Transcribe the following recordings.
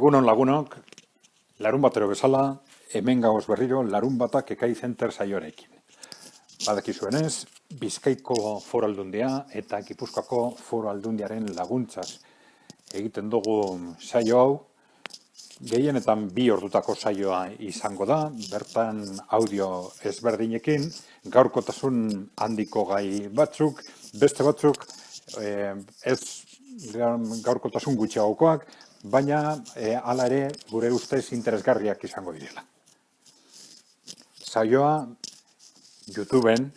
Egunon lagunok, larun batero bezala, hemen gagoz berriro larun batak Ekai Center saioarekin. Badakizuenez, Bizkaiko Foru Aldundia eta Gipuzkoako Foru Aldundiaren laguntzaz egiten dugu saio hau. Gehienetan 2 ordutako saioa izango da, bertan audio ezberdinekin, gaurkotasun handiko gai batzuk, beste batzuk ez gaurkotasun gutxiagokoak, baina hala ere gure ustez interesgarriak izango direla. Saioa YouTubeen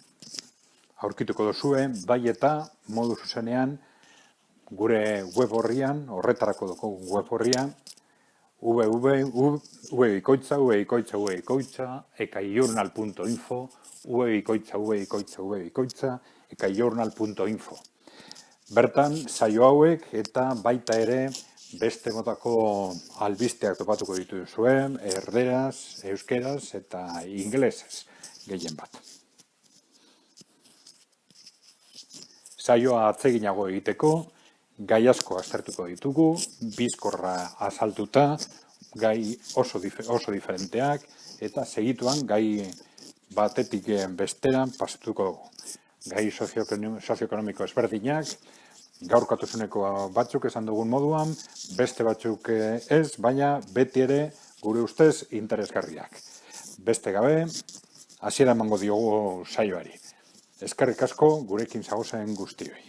aurkituko duzue, bai eta modu zuzenean gure web orrian, horretarako dugu web orrian, ekaijournal.info, ekaijournal.info. Bertan, saio hauek eta baita ere beste motako albisteak topatuko dituzue, erderaz, euskeraz eta ingelesez gehien bat. Saioa atseginago egiteko, gai asko aztertuko ditugu, bizkorra azaltuta, gai oso diferenteak, eta segituan gai batetik bestera pasatuko dugu. Gai sozioekonomiko ezberdinak, gaurkotasuneko batzuk esan dugun moduan, beste batzuk ez, baina beti ere gure ustez interesgarriak. Beste gabe, hasiera emango diogu saioari. Eskerrik asko gurekin zagozen guztioi.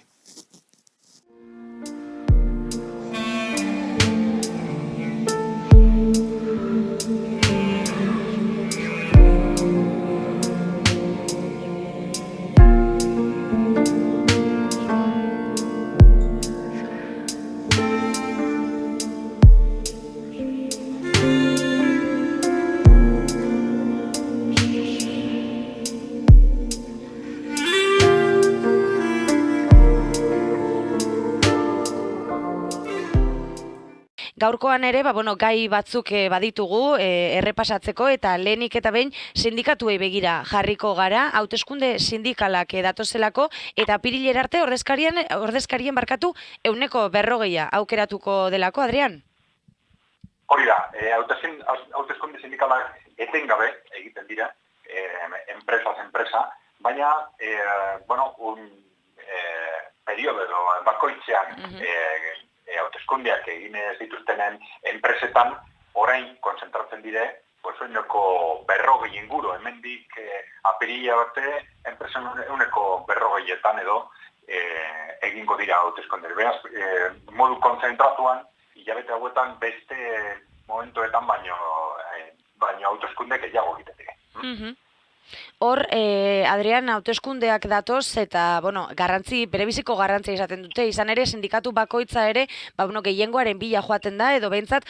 Gaurkoan ere, gai batzuk baditugu errepasatzeko eta lehenik eta behin sindikatuei begira jarriko gara, hauteskunde sindikalak datozelako eta apirilera arte ordezkarien barkatu 140 aukeratuko delako, Adrian? Hori da, hauteskunde sindikalak etengabe egiten dira, enpresa, baina, periodo bakoitzean hauteskundeak egin ez dituztenen enpresetan orain kontzentratzen dire, uneko 40 inguru, hemendik apirila arte enpresen 140etan edo egingo dira hauteskundeak. Beraz, modu kontzentratuan, hilabete hauetan beste momentuetan baino hauteskundeak gehiago egiten dire. Hor, Adrian, hauteskundeak datoz eta, berebiziko garrantzia izaten dute, izan ere, sindikatu bakoitza ere, gehiengoaren bila joaten da, edo behintzat,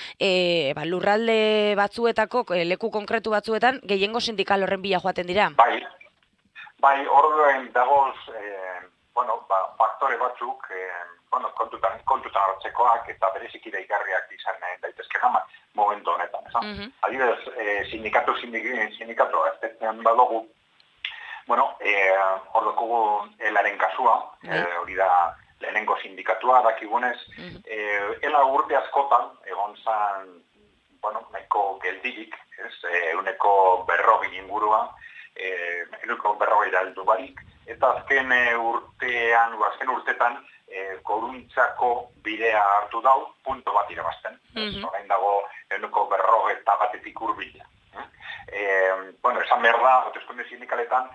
lurralde batzuetako, leku konkretu batzuetan, gehiengo sindikal horren bila joaten dira. Bai, horren dagoz, faktore batzuk, kontutan hartzekoak eta bereziki deigarriak izan daitezkena momentu honetan. Adibidez, sindikatu aztetzen badugu, hor dugu elaren kasua, hori da lehenengo sindikatua dakigunez, ela urte askotan, egon zan, nahiko geldirik, 140 ingurua, 140 heldu barik, eta azken urtetan, Koruntzako bidea hartu dau, punto bat irabazten. Orain dago 140 urbila. Esan behar da, hauteskunde sindikaletan,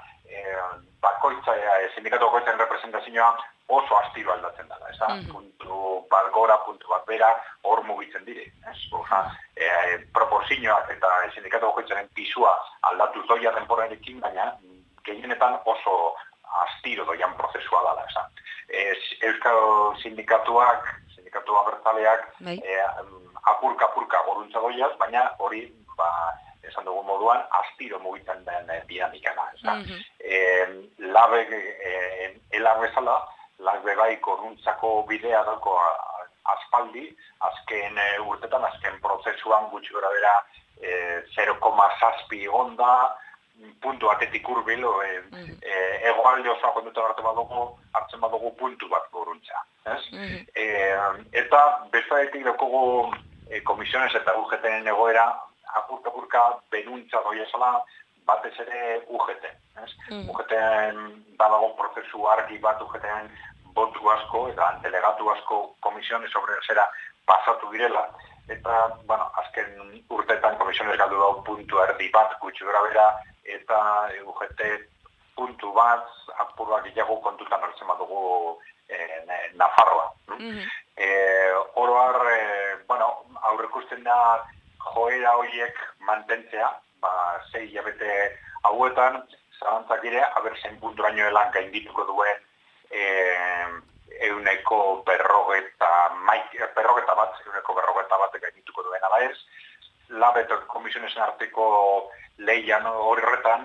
sindikatu bakoitzaren representazioa oso astiro aldatzen dela. Puntu bat gora, puntu bat bera, hor mugitzen dire. Proporzioak eta sindikatu bakoitzaren pisua aldatu doia denporarekin, baina gehienetan oso astiro doian prozesua dela. Euskal sindikatu abertzaleak apurka goruntza doiaz, baina hori, esan dugu moduan, astiro mugitzen den dinamikana. Elak bezala, bai goruntzako bidea dauko aspaldi, azken urtetan, azken prozesuan gutxi gora bera 0,6 onda, puntu batetik urbil, egoalde osoa kontuta hartzen badugu puntu bat goruntza. Eta bestaetik daukogu komisiones eta UGT-en egoera apurka benuntza doia zela, batez ere UGT. UGT-en badago prozesu argi bat UGT-en botu asko eta delegatu asko komisiones obrerasera pasatu direla. Eta, azken urteetan komisiones galdu dago puntu erdi bat gutxi grabera eta UGT puntu bat apurrak gehiago kontutan hartzen badugu Nafarroa. Oroar, aurrekusten da joera horiek mantentzea, 6 hilabete hauetan, zalantzak dire, aber zein punturaino elan gaindituko duen euneko berrogeta bat gaindituko duen ala ez. Labeto komisionesen arteko leian horretan,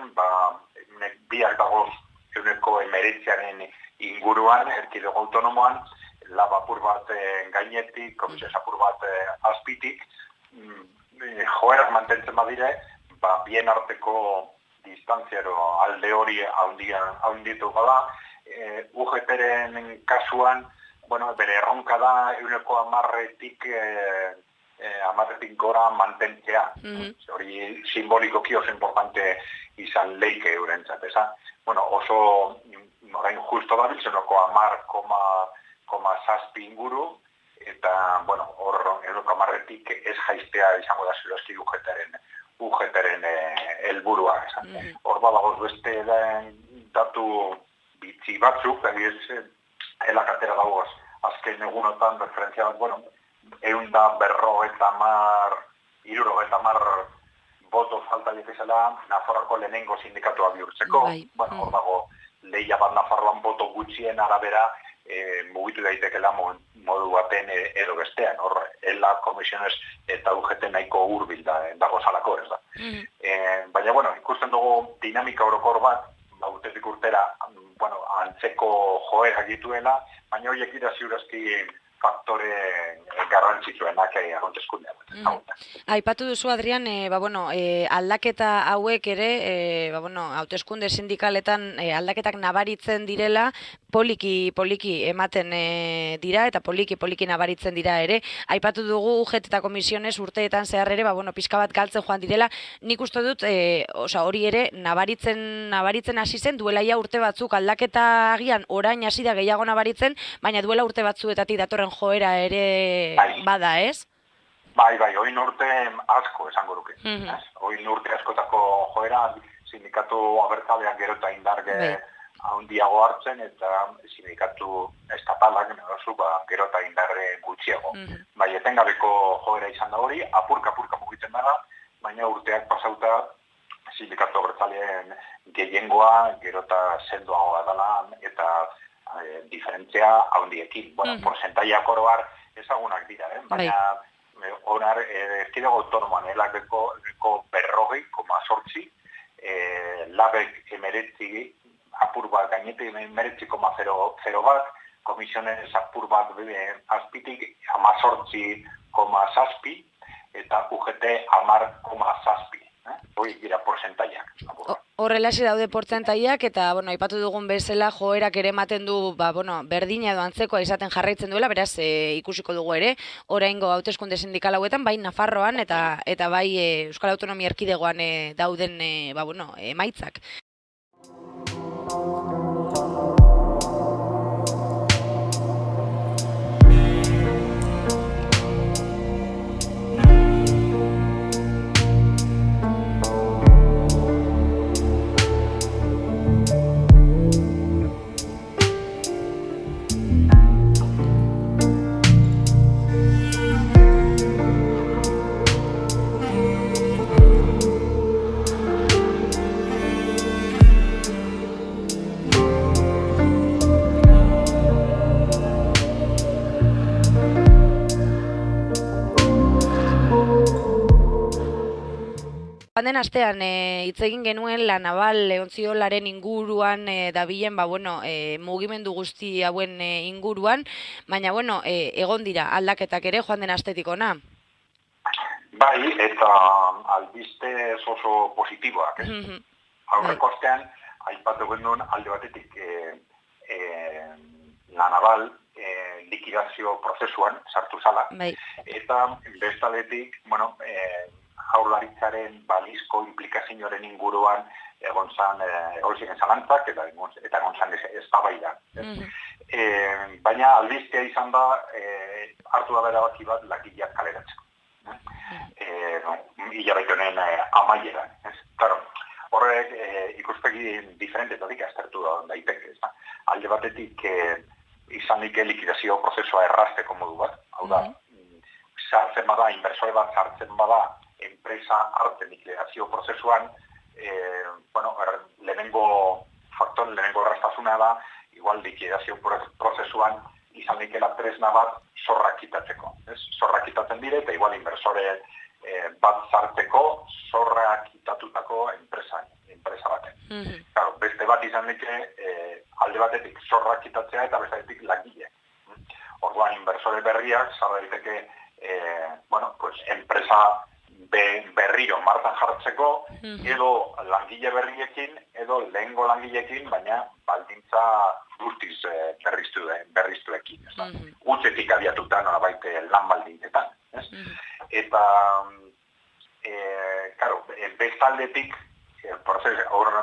biak dagoz euneko emeritzearen inguruan, erkidego autonomoan, lab apur bat gainetik, komisiones apur bat azpitik, joerak mantentzen badire, bien arteko distantziaro alde hori haunditu bada, UGT-ren kasuan, bere erronka da euneko 10-tik gora mantentzea. Hori simbolikoki oso importante izan leike eurentzat, eza? Oso orain justo dabil, zenoko 10,6 inguru, eta, hor euneko 10-tik ez jaiztea izango da ziloski UGT-ren helburua, esan. Hor badagoz beste datu bitzi batzuk, elakatera dagoaz, azken egunotan referentzia bat, 150 boto falta dizela Nafarroako lehenengo sindikatua bihurtzeko. Hor dago lehia bat Nafarroan boto gutxien arabera mugitu daitekela modu baten edo bestean. Hor, ELA, komisiones eta UGT nahiko hurbil dago zalako, ez da. Baina, ikusten dugu dinamika orokor bat, urtetik urtera, antzeko joera dituela, baina horiek dira ziurazki faktore garrantzitsuenak hauteskundean. Aipatu duzu, Adrian, aldaketa hauek ere, hauteskunde sindikaletan aldaketak nabaritzen direla, poliki ematen dira eta poliki nabaritzen dira ere. Aipatu dugu UGT eta komisiones urteetan zehar ere, pixka bat galtzen joan direla. Nik uste dut, hori ere nabaritzen hasi zen, duela ja urte batzuk aldaketa agian orain hasi da gehiago nabaritzen, baina duela urte batzuetatik datorren joera ere bada, ez? Bai, oin urte asko esango duke. Oin urte askotako joera, sindikatu abertzaleak gero eta indarge handiago hartzen, eta sindikatu estatalak gero eta indarre gutxiago. Bai, etengabeko joera izan da hori, apurka mugitzen dara, baina urteak pasauta sindikatu abertzaleen gehiengoa gero eta sendoagoa dela, eta diferentzia handiekin. Porcentaiak oroar ezagunak dira, baina onar erkidego autonomoan elakeko 40,8, labek 19 apur bat gainetik 19,0 bat, komisiones apur bat azpitik 18,6 eta UGT 10,6. Hori dira porcentaiak. Horrelaxe daude portzentaiak eta, aipatu dugun bezala joerak ere ematen du, berdina edo antzekoa izaten jarraitzen duela, beraz, ikusiko dugu ere, oraingo hauteskunde sindikal hauetan, bai Nafarroan eta bai Euskal Autonomia Erkidegoan dauden, emaitzak. Den astean hitz egin genuen La Naval Leontziolaren inguruan dabilen mugimendu guzti hauen inguruan, baina egon dira aldaketak ere joan den astetik ona. Bai, eta albiste oso positiboak. Aurreko astean aipatu genuen alde batetik La Naval likidazio prozesuan sartu zala. Bai. Eta bestaletik, bueno, Jaurlaritzaren balizko implikazioaren inguruan egon ziren zalantzak eta egon zan eztabaida. Baina albistea izan da hartu da erabaki bat langileak kaleratzeko. Hilabete honen amaieran. Claro, horrek ikuspegi diferentetatik aztertu daiteke. Alde batetik izanik likidazio prozesua errazteko modu bat. Hau da, sartzen bada, inversore bat sartzen bada, enpresa arte likidazio prozesuan, lehenengo erraztasuna da, igual likidazio prozesuan izan daitela tresna bat zorrak kitatzeko. Zorrak kitatzen dire eta igual inversore bat sartzeko zorrak kitatutako enpresa baten. Claro, beste bat izan daiteke alde batetik zorrak kitatzea eta bestetik langile. Orduan inversore berriak sar daiteke enpresa berriro martxan jartzeko edo langile berriekin edo lehengo langileekin, baina baldintza guztiz berriztuekin. Gutzetik abiatuta nolabait lan baldintzetan. Eta, bestaldetik,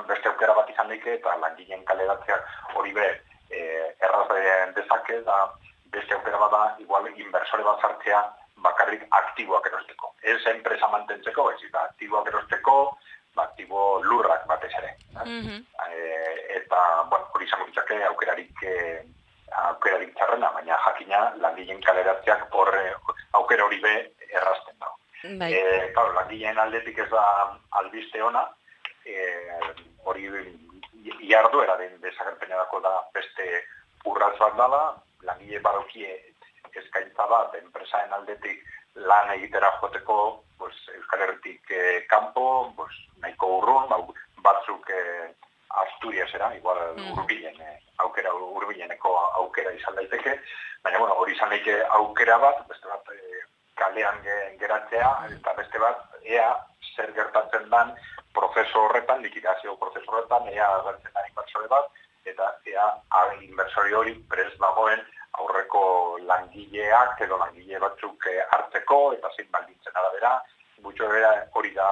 beste aukera bat izan daike eta langileen kaleratzeak hori erraz dezake, da beste aukera bat da, igual inversore bat sartzea bakarrik aktiboak erosteko. Ez enpresa mantentzeko, ez eta aktiboak erosteko, aktibo lurrak batez ere. Eta, hori izango ditzake aukerarik txarrena, baina jakina langileen kaleratzeak aukera hori errazten dago. Langileen aldetik ez da albiste ona, hori jardueraren desagerpenedako da beste urratz bat dala, langile badaukie eskaintza bat enpresaren aldetik lan egitera joteko Euskal Herritik kanpo, nahiko urrun, batzuk Asturiasera, igual hurbileneko aukera izan daiteke, baina hori izan daiteke aukera bat, beste bat kalean geratzea, eta beste bat ea zer gertatzen dan prozesu horretan, likidazio prozesu horretan, ea agertzen da inversore bat, eta ea inversori hori prest dagoen aurreko langileak edo langile batzuk hartzeko eta zein baldintzen arabera, gutxo hori da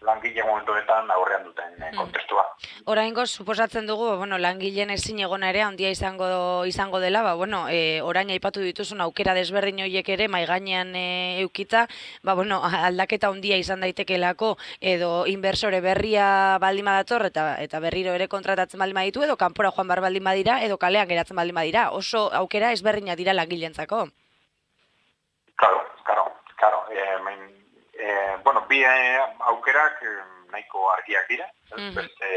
langile momentuetan aurrean duten kontestua. Oraingoz, suposatzen dugu, langileen ezin egona ere handia izango dela, orain aipatu dituzun aukera desberdin horiek ere mai gainean eukita, aldaketa handia izan daitekelako edo inversore berria baldin badator eta berriro ere kontratatzen baldin baditu edo kanpora joan bar baldin badira edo kalean geratzen baldin badira. Oso aukera ezberdinak dira langileentzako. Claro. Bi aukerak nahiko argiak dira, beste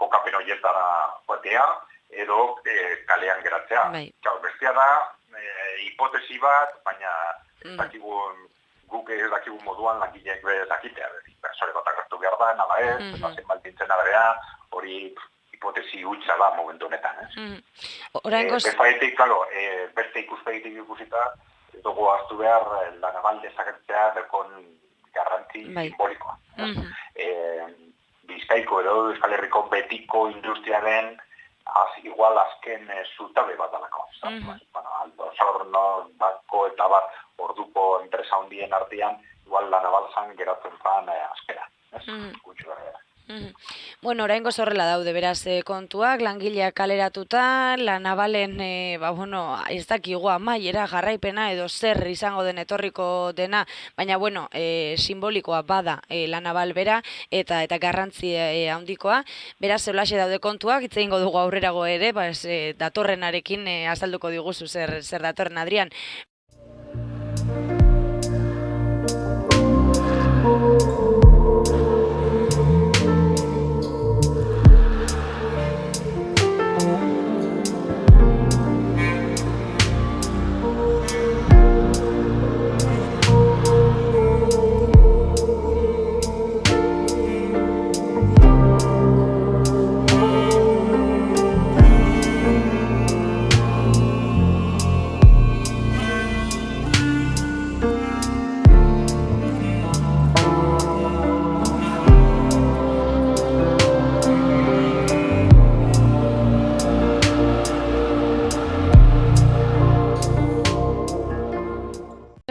kokapen horietara joatea edo kalean geratzea. Bestea da, hipotesi bat, baina guk ez dakigu moduan langileek dakitea. Inversore bat agertu behar da, nala ez, eta zen baldintzen arabera, hori hipotesi hutsa da momentu honetan. Bestaetik, beste ikuspegitik ikusita, dugu hartu behar La Naval desagertzea dekon garrantzi simbolikoa. Bizkaiko edo Euskal Herriko betiko industriaren igual azken zutabe bat alako. Aldo Sorno, Bako eta bat orduko enpresa handien artean igual La Naval zan geratzen zan azkera. Gutxu berrera. Oraingoz horrela daude, beraz, kontuak, langileak kaleratuta, La Navalen, ez dakigu amaiera jarraipena edo zer izango den etorriko dena, baina, simbolikoa bada La Naval bera eta garrantzi handikoa. Beraz, holaxe daude kontuak, hitz egingo dugu aurrerago ere, datorrenarekin azalduko diguzu zer datorren, Adrian.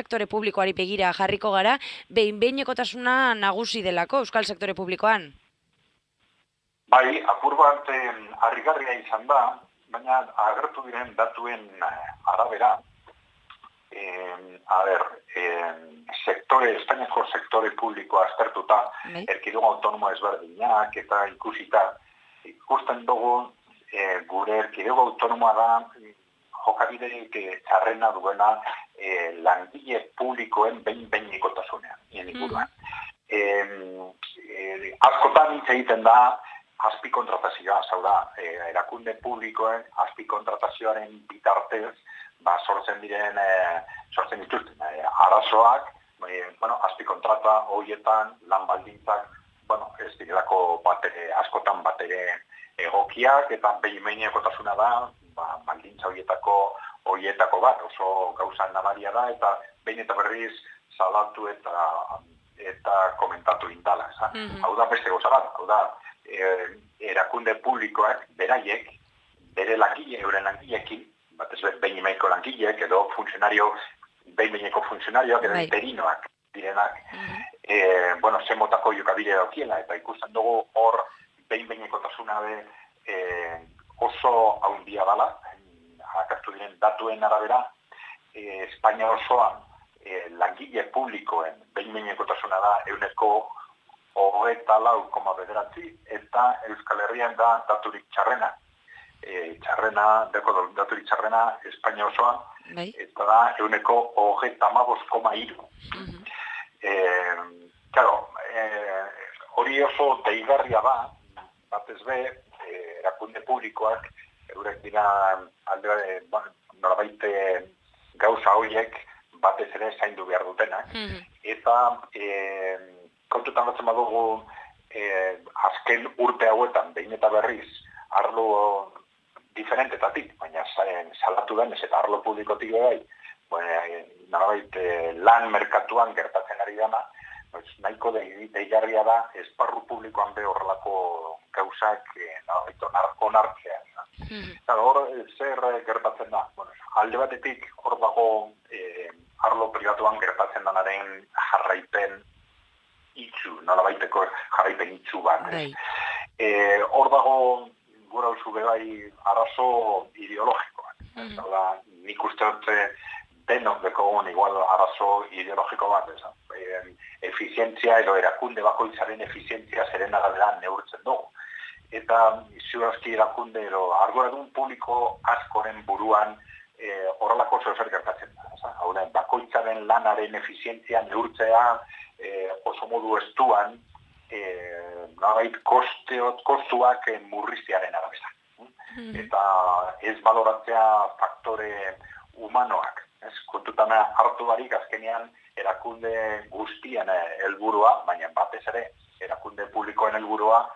sektore publikoari begira jarriko gara, behin-behinekotasuna nagusi delako euskal sektore publikoan. Bai, apur bat harrigarria izan da, baina agertu diren datuen arabera, Espainiako sektore publikoa aztertuta, erkidego autonomo ezberdinak eta ikusten dugu gure erkidego autonomoa da jokabiderik txarrena duena langile publikoen behin-behinekotasunean, inguruan. Askotan hitz egiten da azpikontratazioa, hau da, erakunde publikoen azpikontratazioaren bitartez sortzen dituzten arazoak, azpikontrata horietan lan baldintzak, ez direlako askotan batere egokiak eta behin-behinekotasuna da, baldintza horietako bat, oso gauza nabaria da eta behin eta berriz salatu eta komentatu indala. Hau da beste gauza bat, hau da, erakunde publikoak beraiek, bere euren langileekin, batez behin-behineko langileek edo behin-behineko funtzionarioak edo interinoak direnak, ze motako jokabide daukiela, eta ikusten dugu hor behin-behinekotasuna oso haundia dela, akartu diren datuen arabera, Espainia osoan langile publikoen behin-behinekotasuna da 24,9 eta Euskal Herrian da daturik txarrena. Daturik txarrena Espainia osoan, eta da 25,3. Hori oso deigarria da, batez be, erakunde publikoak, eurek dira nolabait gauza horiek batez ere zaindu behar dutenak. Eta kontutan batzen badugu azken urte hauetan, behin eta berriz, arlo diferentetatik, baina salatu denez eta arlo publikotik bai, nolabait lan merkatuan gertatzen ari dena, nahiko deigarria da esparru publikoan be horrelako gauzak onartzea. Hor zer gertatzen da? Alde batetik hor dago arlo pribatuan gertatzen denaren jarraipen itxu, nolabaiteko jarraipen itxu bat. Hor dago gura usu bebai arazo ideologikoak. Nik uste dut denok dekogun igual arazo ideologiko bat. Efizientzia edo erakunde bakoitzaren efizientzia zeren arabera neurtzen dugu. Eta ziurazki erakunde edo arduradun publiko askoren buruan horrelako zer gertatzen da. Hau da, bakoitzaren lanaren efizientzia neurtzea oso modu estuan kostuak murriztearen arabera. Eta ez baloratzea faktore humanoak. Kontutan hartu barik azkenean erakunde guztien helburua, baina batez ere erakunde publikoen helburua,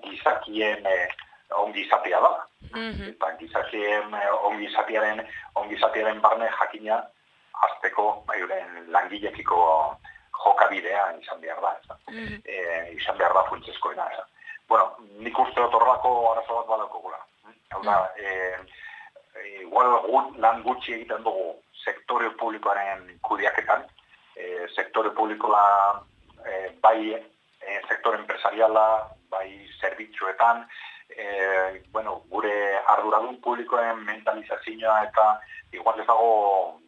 gizakien ongizatea da. Eta gizakien ongizatearen barne jakina azteko euren langilekiko jokabidea izan behar da. Izan behar da funtsezkoena. Nik uste dut horrelako arazo bat badaukagula. Hau da, igual lan gutxi egiten dugu sektore publikoaren kudeaketan, sektore publikoa bai sektore empresariala, bai zerbitzuetan, gure arduradun publikoen mentalizazioa eta igual ez dago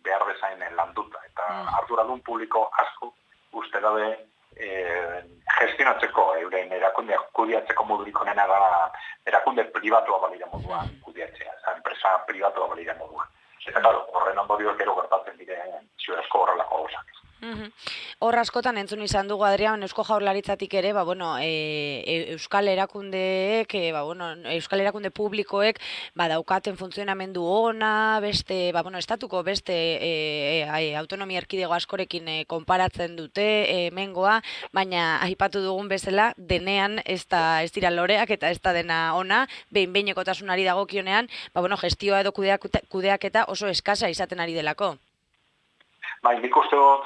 behar bezain landuta. Eta arduradun publiko asko uste dabe gestionatzeko, euren erakundeak kudeatzeko modurik onena da erakunde pribatua balira moduan kudeatzea, enpresa pribatua balira moduan. Eta horren ondorioak gero gertatzen diren ziurazko horrelako gauzak. Hor askotan entzun izan dugu, Adrian, Eusko Jaurlaritzatik ere, euskal erakundeek, euskal erakunde publikoek daukaten funtzionamendu ona, beste, estatuko beste autonomia erkidego askorekin konparatzen dute hemengoa, baina aipatu dugun bezala denean ez dira loreak eta ez da dena ona, behin-behinekotasunari dagokionean, gestioa edo kudeaketa oso eskasa izaten ari delako. Nik uste dut,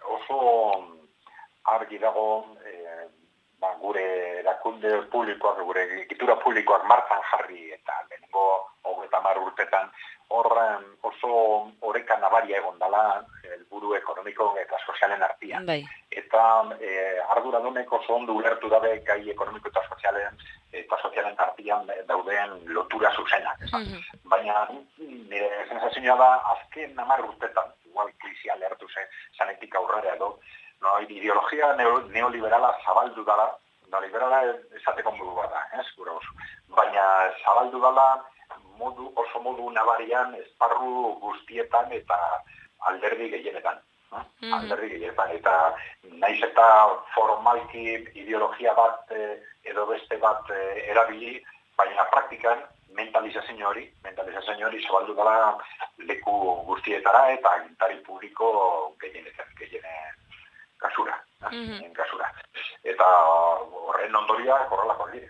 oso argi dago gure erakunde publikoak, gure egitura publikoak martxan jarri eta lehenengo 50 urtetan, horren oso oreka nabaria egon dela helburu ekonomiko eta sozialen artean. Bai. Eta arduradunek oso ondo ulertu dabe gai ekonomiko eta sozialen artean dauden lotura zuzenak. Baina nire sensazioa da azken 10 urtetan, igual krisia lehertu zanetik aurrera edo, ideologia neoliberala zabaldu dela, da liberala esateko modu bat da, gure oso. Baina zabaldu dela oso modu nabarian esparru guztietan eta alderdi gehienetan. Alderdi gehienetan, eta naiz eta formalki ideologia bat edo beste bat erabili, baina praktikan mentalizazio hori zabaldu dela leku guztietara eta agintari publiko gehienen kasura. Eta horren ondoriak horrelakoak dira.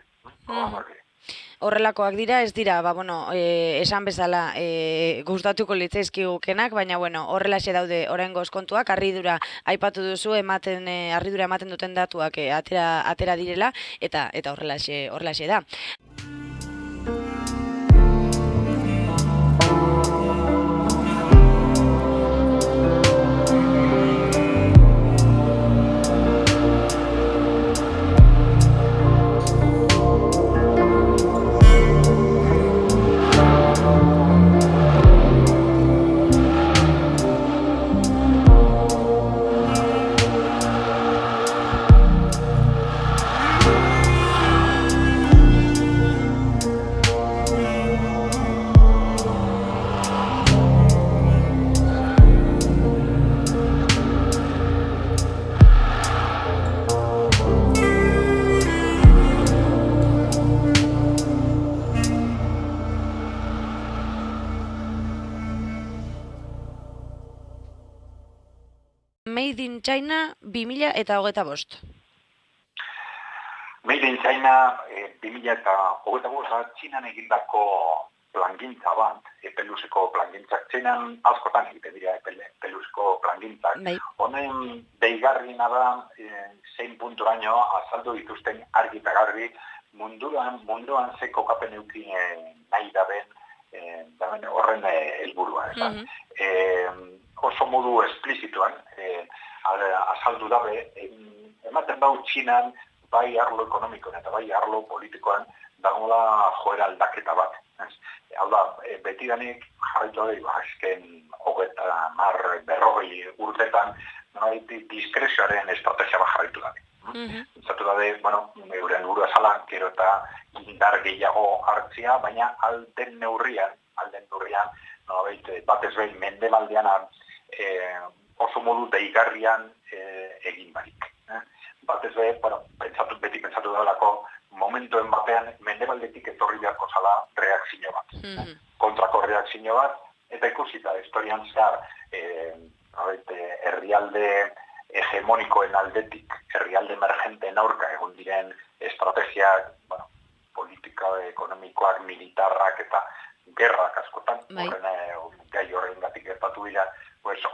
Horrelakoak dira, ez dira, esan bezala gustatuko litzaizkigukenak, baina horrelaxe daude oraingoz kontuak, harridura aipatu duzu, harridura ematen duten datuak atera direla, eta horrelaxe da. Made in China 2025. Made in China 2025 Txinan egindako plangintza bat, epeluzeko plangintzak. Txinan askotan egiten dira epeluzeko plangintzak. Honen deigarriena da zein punturaino azaldu dituzten argi eta garbi munduan ze kokapen euki nahi daben horren helburua. Oso modu esplizituan azaldu dabe, ematen dau Txinan bai arlo ekonomikoan eta bai arlo politikoan dagoela joera aldaketa bat. Hau da, betidanik jarraitu da, azken 40 urtetan, diskrezioaren estrategia bat jarraitu da. Zatu da, euren burua zala, gero eta indar gehiago hartzia, baina alden neurrian, batez behin mendebaldean oso modu deigarrian egin barik. Batez behin, beti pentsatu dalako, momentuen batean mendebaldetik etorri beharko zala reakzio bat. Kontrako reakzio bat, eta ikusita, historian zehar herrialde hegemonikoen aldetik, herrialde emergenteen aurka egon diren estrategiak, politika ekonomikoak, militarrak eta gerrak askotan, gai horrengatik gertatu dira,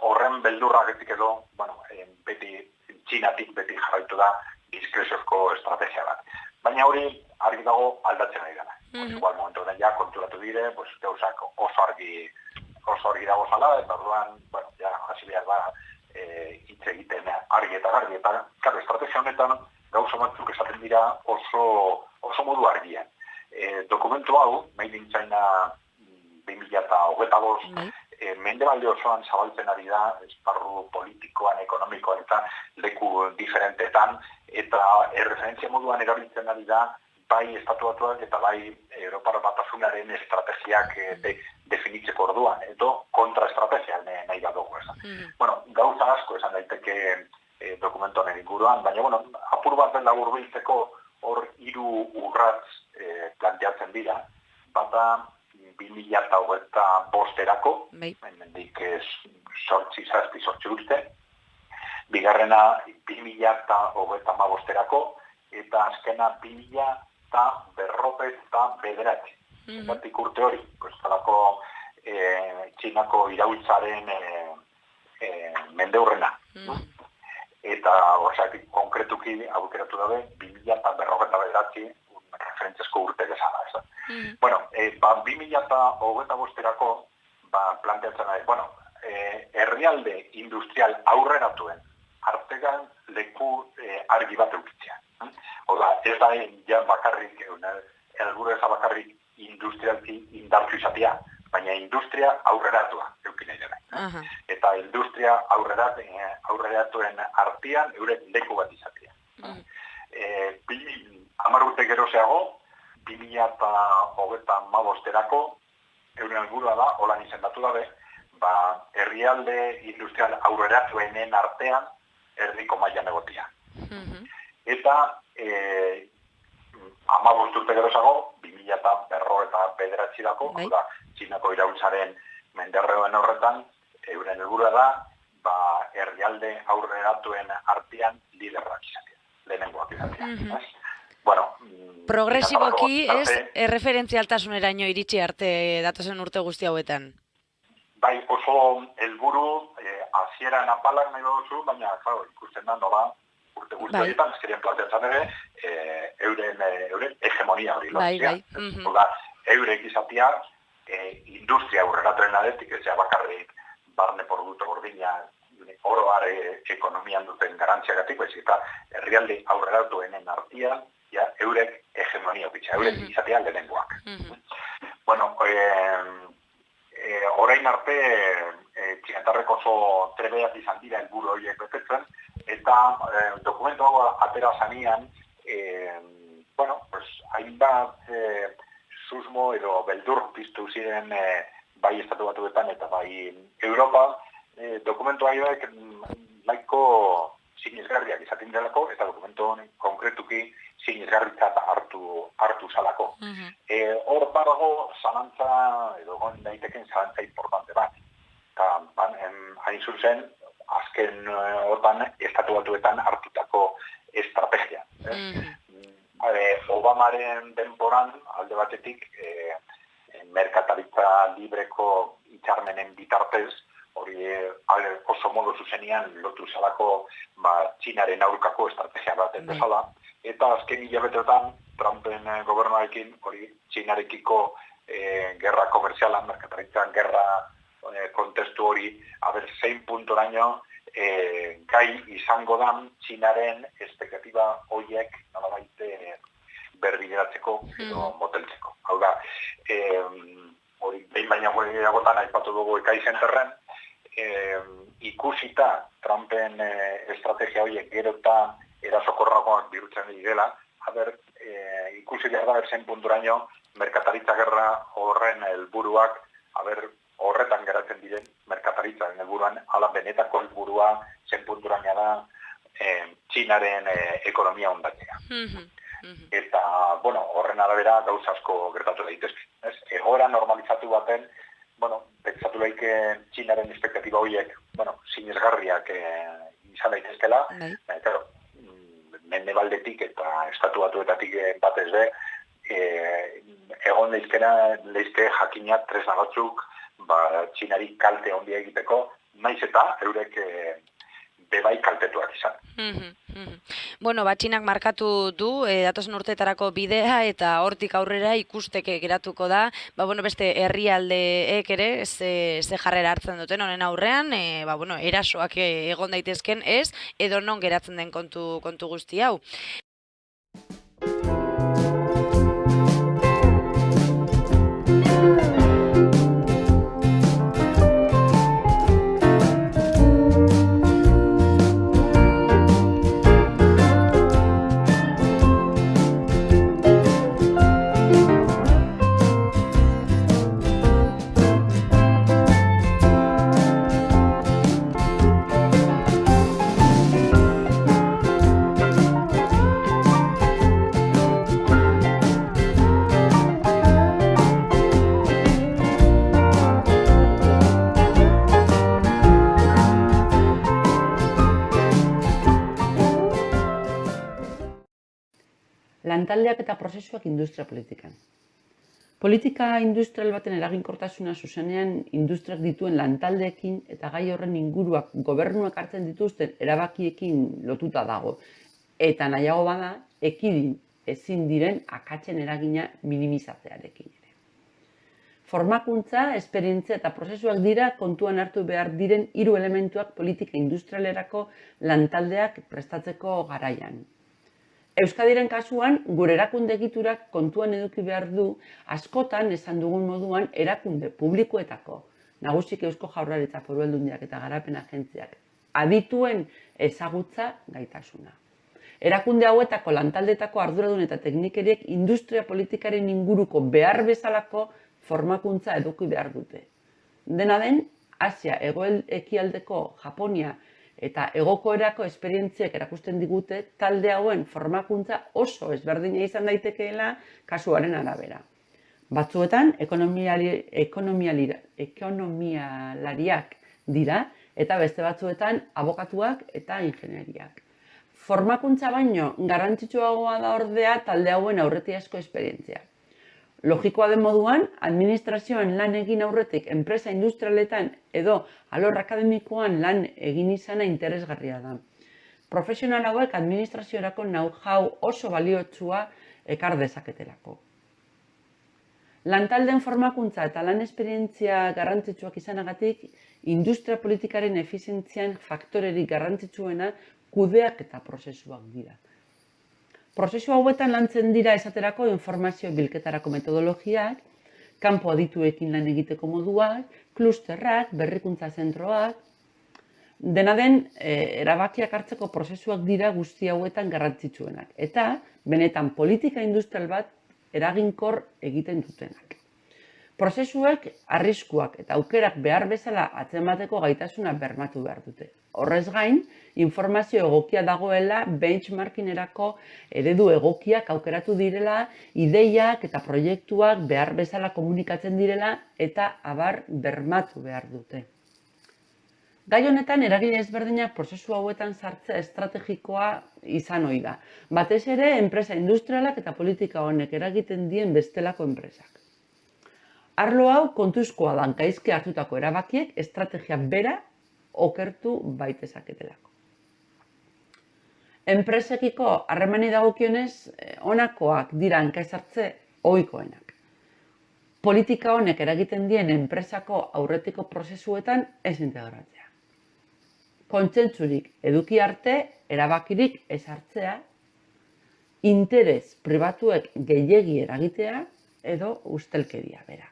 horren beldurragetik edo, Txinatik beti jarraitu da diskreziozko estrategia bat. Baina hori argi dago aldatzen ari dena. Igual momentu honen ja konturatu dire, gauzak oso argi dago zala, eta orduan, hasi behar da hitz egiten argi eta garbi, eta estrategia honetan gauza batzuk esaten dira oso modu argian. Dokumentu hau, Made in China 2025, mendebalde osoan zabaltzen ari da, esparru politikoan, ekonomikoan eta leku diferentetan, eta erreferentzia moduan erabiltzen ari da, bai Estatu Batuak eta bai Europar Batasunaren estrategiak definitzeko orduan, edo kontraestrategia nahi bat dugu. Gauza asko esan daiteke dokumentu honen inguruan, baina apur bat den laburbiltzeko hor 3 urratz planteatzen dira, bata 2025-erako, hemendik 8 urte, bigarrena 2035-erako, eta azkena 2059. Batik urte hori, talako Txinako iraultzaren mendeurrena. Eta horretik konkretuki aukeratu dabe 2059 referentziesko urte bezala. Bueno, 2025erako planteatzen da, herrialde industrial aurreratuen artean leku argi bat eukitzea. Oda, ez da ja bakarrik, helburu ez da bakarrik industrialki indartsu izatea, baina industria aurreratua eukin nahi dela. Eta industria aurreratuen artean eurek leku bat izatea. 10 urte gerozeago, 2025erako euren helburua da, holan izendatu dabe, herrialde industrial aurreratuenen artean erdiko mailan egotia. Eta 15 urte gerozago, 2059erako, Txinako iraultzaren menderreoen horretan, euren helburua da, herrialde aurreratuen artean liderrak izatea, lehenengoak izatea. Progresiboki ez erreferentzialtasuneraino iritsi arte datozen urte guzti hauetan? Bai, oso helburu hasieran apalak nahi duzu, baina ikusten da nola urte guzti horietan, ezkerien planteatzen ere, euren hegemonia hori lotzea. Eurek izatea, industria aurreratuen adetik, ez bakarrik barne produktu gordina, oroare ekonomian duten garantziagatik, eta herrialde aurreratuenen artean, eurek hegemonia bitxa, eurek izatea lehenengoak. Orain arte, txinetarrek oso trebeak izan dira helburu horiek betetzen, eta dokumentu hau atera zanean, hainbat susmo edo beldur piztu ziren bai estatu batuetan eta bai Europa, dokumentu hauek nahiko sinesgarriak izaten delako, eta dokumentu konkretuki sinesgarritzat hartu zalako. Hor badago zalantza, edo gon daiteken zalantza importante bat. Hain zuzen, azken hortan estatu batuetan hartutako estrategia. Obamaren denboran, alde batetik, merkataritza libreko hitzarmenen bitartez, hori oso modu zuzenian lotu zalako Txinaren aurkako estrategia bat bezala, eta azken hilabeteotan Trumpen gobernuarekin hori Txinarekiko gerra komerzialan, merkataritzan gerra kontestu hori, zein puntoraino gai izango dan Txinaren espektatiba horiek nolabait berbideratzeko edo moteltzeko. Hau da, hori behin baina gehiagotan aipatu dugu Ekai Zenterren, ikusita Trumpen estrategia horiek gero eta erasokorragoak bihurtzen direla, ikusi behar da zen punturaino merkataritza gerra horren helburuak horretan geratzen diren merkataritzaren helburuan, ala benetako helburua zen punturaina da Txinaren ekonomia ondatzea. Eta, horren arabera gauza asko gertatu daitezke. Egoera normalizatu baten, pentsatu daike Txinaren espektatiba horiek, sinesgarriak izan daitezkela, mendebaldetik eta estatu batuetatik batez be, egon leizke jakinat tresna batzuk Txinari kalte handia egiteko, naiz eta eurek bebai kaltetuak izan. Txinak markatu du datozen urteetarako bidea eta hortik aurrera ikusteke geratuko da, beste herrialdeek ere ze jarrera hartzen duten honen aurrean, erasoak egon daitezken ez, edo non geratzen den kontu guzti hau. Lantaldeak eta prozesuak industria politikan. Politika industrial baten eraginkortasuna zuzenean industriak dituen lantaldeekin eta gai horren inguruak gobernuak hartzen dituzten erabakiekin lotuta dago. Eta nahiago bada, ekidin ezin diren akatsen eragina minimizatzearekin ere. Formakuntza, esperientzia eta prozesuak dira kontuan hartu behar diren 3 elementuak politika industrialerako lantaldeak prestatzeko garaian. Euskadiren kasuan, gure erakunde egiturak kontuan eduki behar du askotan esan dugun moduan erakunde publikoetako, nagusik Eusko Jaurlaritza, Foru Aldundiak eta Garapen Agentziak, adituen ezagutza gaitasuna. Erakunde hauetako lantaldetako arduradun eta teknikeriek industria politikaren inguruko behar bezalako formakuntza eduki behar dute. Dena den, Asia, Hego-ekialdeko, Japonia eta Hegokoerako esperientziak erakusten digute talde hauen formakuntza oso ezberdina izan daitekeela kasuaren arabera. Batzuetan, ekonomialariak dira eta beste batzuetan abokatuak eta ingenieriak. Formakuntza baino garrantzitsuagoa da ordea talde hauen aurretiazko esperientzia. Logikoa den moduan, administrazioan lan egin aurretik enpresa industrialetan edo alor akademikoan lan egin izana interesgarria da. Profesional hauek administraziorako know-how oso baliotsua ekar dezaketelako. Lantalden formakuntza eta lan esperientzia garrantzitsuak izanagatik, industria politikaren efizientzian faktorerik garrantzitsuena kudeak eta prozesuak dira. Prozesu hauetan lantzen dira esaterako informazio bilketarako metodologiak, kanpo adituekin lan egiteko moduak, klusterrak, berrikuntza zentroak. Dena den, erabakiak hartzeko prozesuak dira guzti hauetan garrantzitsuenak, eta benetan politika industrial bat eraginkor egiten dutenak. Prozesuek arriskuak eta aukerak behar bezala atzemateko gaitasuna bermatu behar dute. Horrez gain, informazio egokia dagoela benchmarkingerako eredu egokiak aukeratu direla, ideiak eta proiektuak behar bezala komunikatzen direla eta abar bermatu behar dute. Gai honetan eragile ezberdinak prozesu hauetan sartzea estrategikoa izan ohi da. Batez ere, enpresa industrialak eta politika honek eragiten dien bestelako enpresak. Arlo hau kontuzkoa da gaizki hartutako erabakiek estrategia bera okertu baitezaketelako. Enpresekiko harremani dagokionez honakoak dira hankaizartze ohikoenak. Politika honek eragiten dien enpresako aurretiko prozesuetan ez integratzea. Kontsentsurik eduki arte, erabakirik ez hartzea, interes pribatuek gehiegi eragitea edo ustelkeria bera.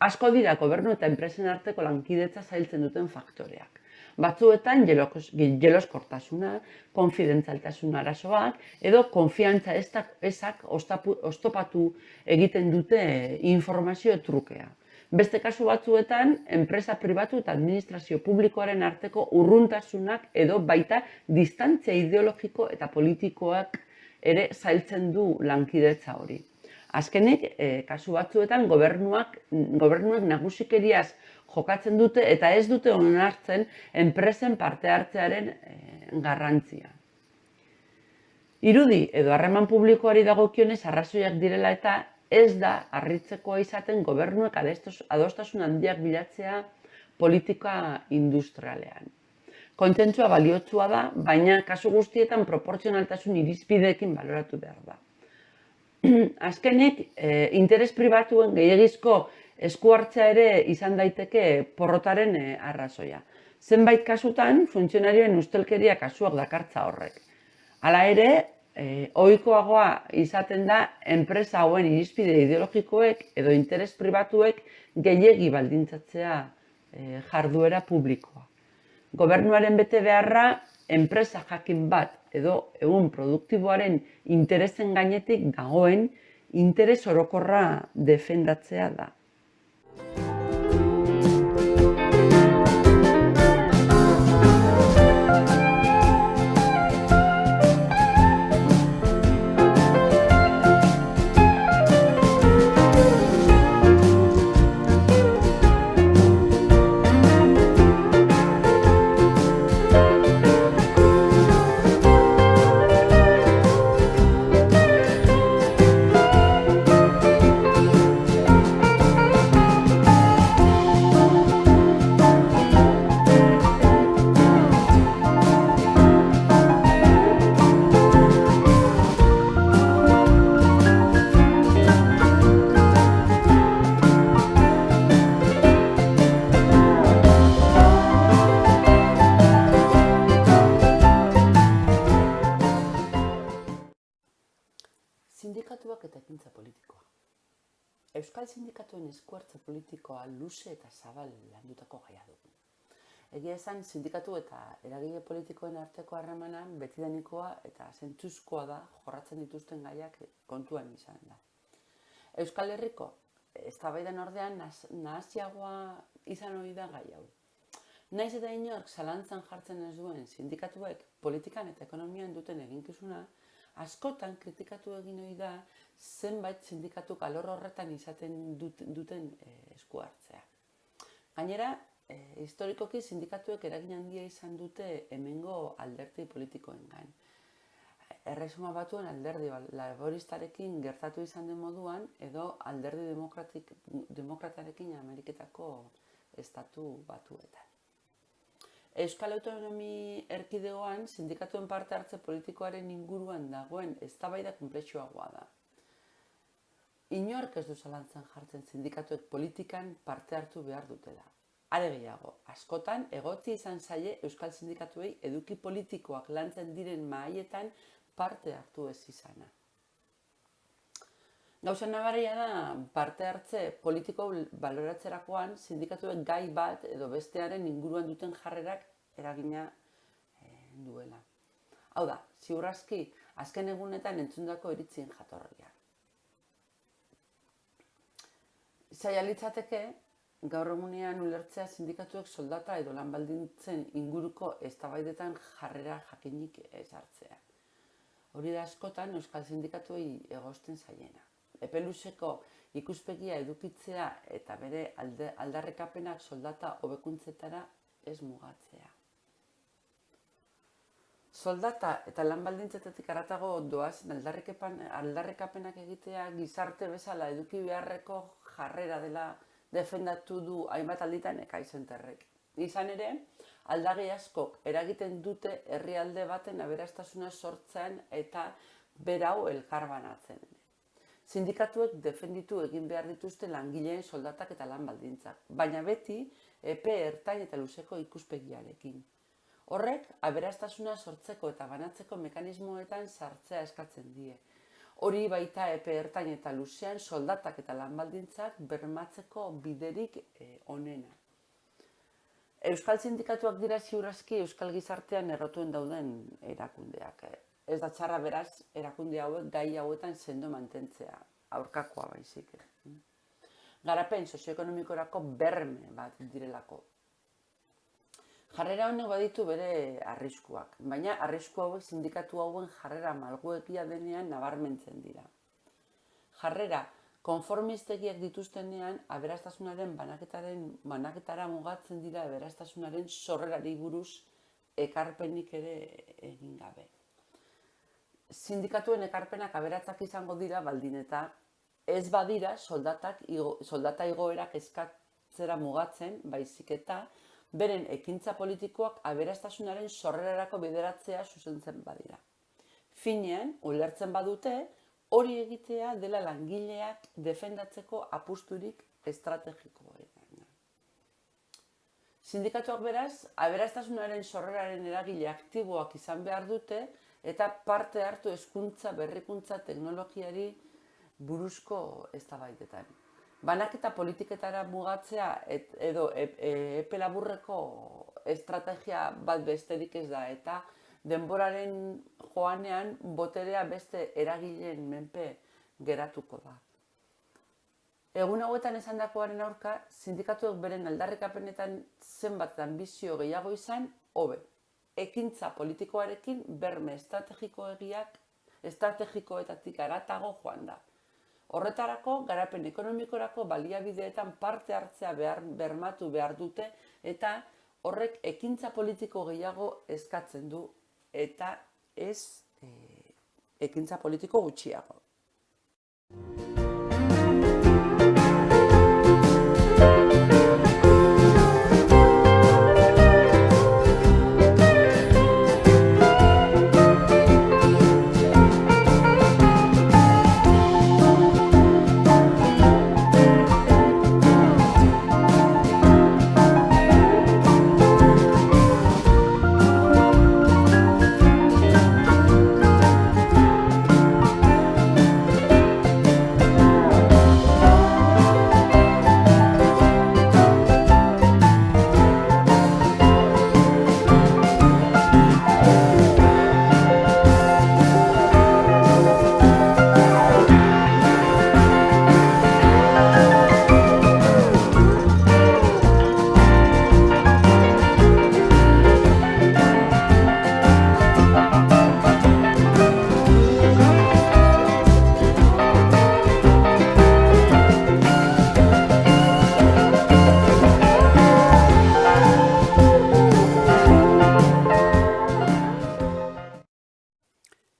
Asko dira gobernu eta enpresen arteko lankidetza zailtzen duten faktoreak. Batzuetan jeloskortasuna, konfidentzialtasun arazoak edo konfiantza ezak oztopatu egiten dute informazio trukea. Beste kasu batzuetan, enpresa pribatu eta administrazio publikoaren arteko urruntasunak edo baita distantzia ideologiko eta politikoak ere zailtzen du lankidetza hori. Azkenik, kasu batzuetan gobernuak nagusikeriaz jokatzen dute eta ez dute onartzen enpresen parte hartzearen garrantzia. Irudi edo harreman publikoari dagokionez arrazoiak direla eta ez da harritzekoa izaten gobernuek adostasun handiak bilatzea politika industrialean. Kontsentsua baliotsua da, baina kasu guztietan proportzionaltasun irizpideekin baloratu behar da. Azkenik, interes pribatuen gehiegizko esku hartzea ere izan daiteke porrotaren arrazoia. Zenbait kasutan, funtzionarioen ustelkeria kasuak dakartza horrek. Hala ere, ohikoagoa izaten da enpresa hauen irizpide ideologikoek edo interes pribatuek gehiegi baldintzatzea jarduera publikoa. Gobernuaren bete beharra, enpresa jakin bat edo ehun produktiboaren interesen gainetik dagoen interes orokorra defendatzea da. Sindikatuak eta ekintza politikoa. Euskal sindikatuen eskuartze politikoa luze eta zabal landutako gaia dugu. Egia esan, sindikatu eta eragile politikoen arteko harremana betidanikoa eta zentzuzkoa da jorratzen dituzten gaiak kontuan izan da. Euskal Herriko eztabaidan ordean nahasiagoa izan ohi da gai hau. Naiz eta inork zalantzan jartzen ez duen sindikatuek politikan eta ekonomian duten eginkizuna, askotan kritikatu egin ohi da zenbait sindikatuk alor horretan izaten duten esku hartzea. Gainera, historikoki sindikatuek eragin handia izan dute hemengo alderdi politikoengan. Erresuma Batuen alderdi laboristarekin gertatu izan den moduan edo alderdi demokratarekin Ameriketako estatu batuetan. Euskal Autonomi Erkidegoan sindikatuen parte hartze politikoaren inguruan dagoen eztabaida konplexuagoa da. Inork ez du zalantzan jartzen sindikatuek politikan parte hartu behar dutela. Are gehiago, askotan egotzi izan zaie euskal sindikatuei eduki politikoak lantzen diren mahaietan parte hartu ez izana. Gauza nabaria da parte hartze politiko baloratzerakoan sindikatuek gai bat edo bestearen inguruan duten jarrerak eragina duela. Hau da, ziur aski, azken egunetan entzundako iritzien jatorria. Zaila litzateke, gaur egunean ulertzea sindikatuek soldata edo lan baldintzen inguruko eztabaidetan jarrera jakinik ez hartzea. Hori da askotan euskal sindikatuei egozten zaiena. Epe luzeko ikuspegia edukitzea eta bere aldarrikapenak soldata hobekuntzetara ez mugatzea. Soldata eta lan baldintzetatik haratago doazen aldarrikapenak egitea gizarte bezala eduki beharreko jarrera dela defendatu du hainbat alditan Ekai Zenterrek. Izan ere, aldagi askok eragiten dute herrialde baten aberastasuna sortzean eta berau elkarbanatzen. Sindikatuek defenditu egin behar dituzte langileen soldatak eta lan baldintzak, baina beti epe ertain eta luzeko ikuspegiarekin. Horrek, aberastasuna sortzeko eta banatzeko mekanismoetan sartzea eskatzen die. Hori baita epe ertain eta luzean soldatak eta lan baldintzak bermatzeko biderik onena. Euskal sindikatuak dira ziur aski euskal gizartean errotuen dauden erakundeak. Ez da txarra beraz erakunde hauek gai hauetan sendo mantentzea, aurkakoa baizik. Garapen sozioekonomikorako berme bat direlako. Jarrera honek baditu bere arriskuak, baina arrisku hauek sindikatu hauen jarrera malguekia denean nabarmentzen dira. Jarrera konformistegiak dituztenean aberastasunaren banaketara mugatzen dira aberastasunaren sorrerari buruz ekarpenik ere egin gabe. Sindikatuen ekarpenak aberatzak izango dira baldin eta ez badira soldata igoerak eskatzera mugatzen, baizik eta beren ekintza politikoak aberastasunaren sorrerarako bideratzea zuzentzen badira. Finean, ulertzen badute, hori egitea dela langileak defendatzeko apusturik estrategikoena. Sindikatuak beraz, aberastasunaren sorreraren eragile aktiboak izan behar dute eta parte hartu hezkuntza, berrikuntza, teknologiari buruzko eztabaidetan. Banaketa politiketara mugatzea edo epe laburreko estrategia bat besterik ez da eta denboraren joanean boterea beste eragileen menpe geratuko da. Egun hauetan esandakoaren aurka, sindikatuek beren aldarrikapenetan zenbat anbizio gehiago izan, hobe. Ekintza politikoarekin berme estrategikoetatik haratago joan da. Horretarako, garapen ekonomikorako baliabideetan parte hartzea bermatu behar dute eta horrek ekintza politiko gehiago eskatzen du eta ez ekintza politiko gutxiago.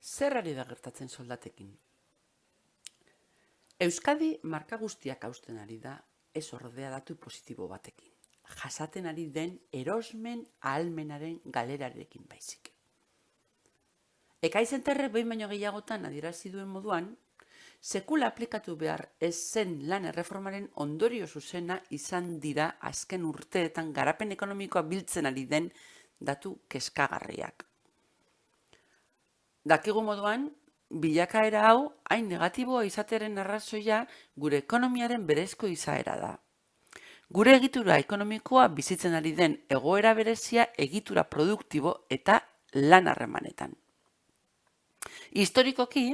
Zer ari da gertatzen soldatekin? Euskadi marka guztiak hausten ari da, ez ordea datu positibo batekin. Jasaten ari den erosmen ahalmenaren galerarekin baizik. Ekaizenterrek behin baino gehiagotan adierazi duen moduan, sekula aplikatu behar ez zen lan erreformaren ondorio zuzena izan dira azken urteetan garapen ekonomikoa biltzen ari den datu kezkagarriak. Dakigu moduan, bilakaera hau hain negatiboa izatearen arrazoia gure ekonomiaren berezko izaera da. Gure egitura ekonomikoa bizitzen ari den egoera berezia egitura produktibo eta lan harremanetan. Historikoki,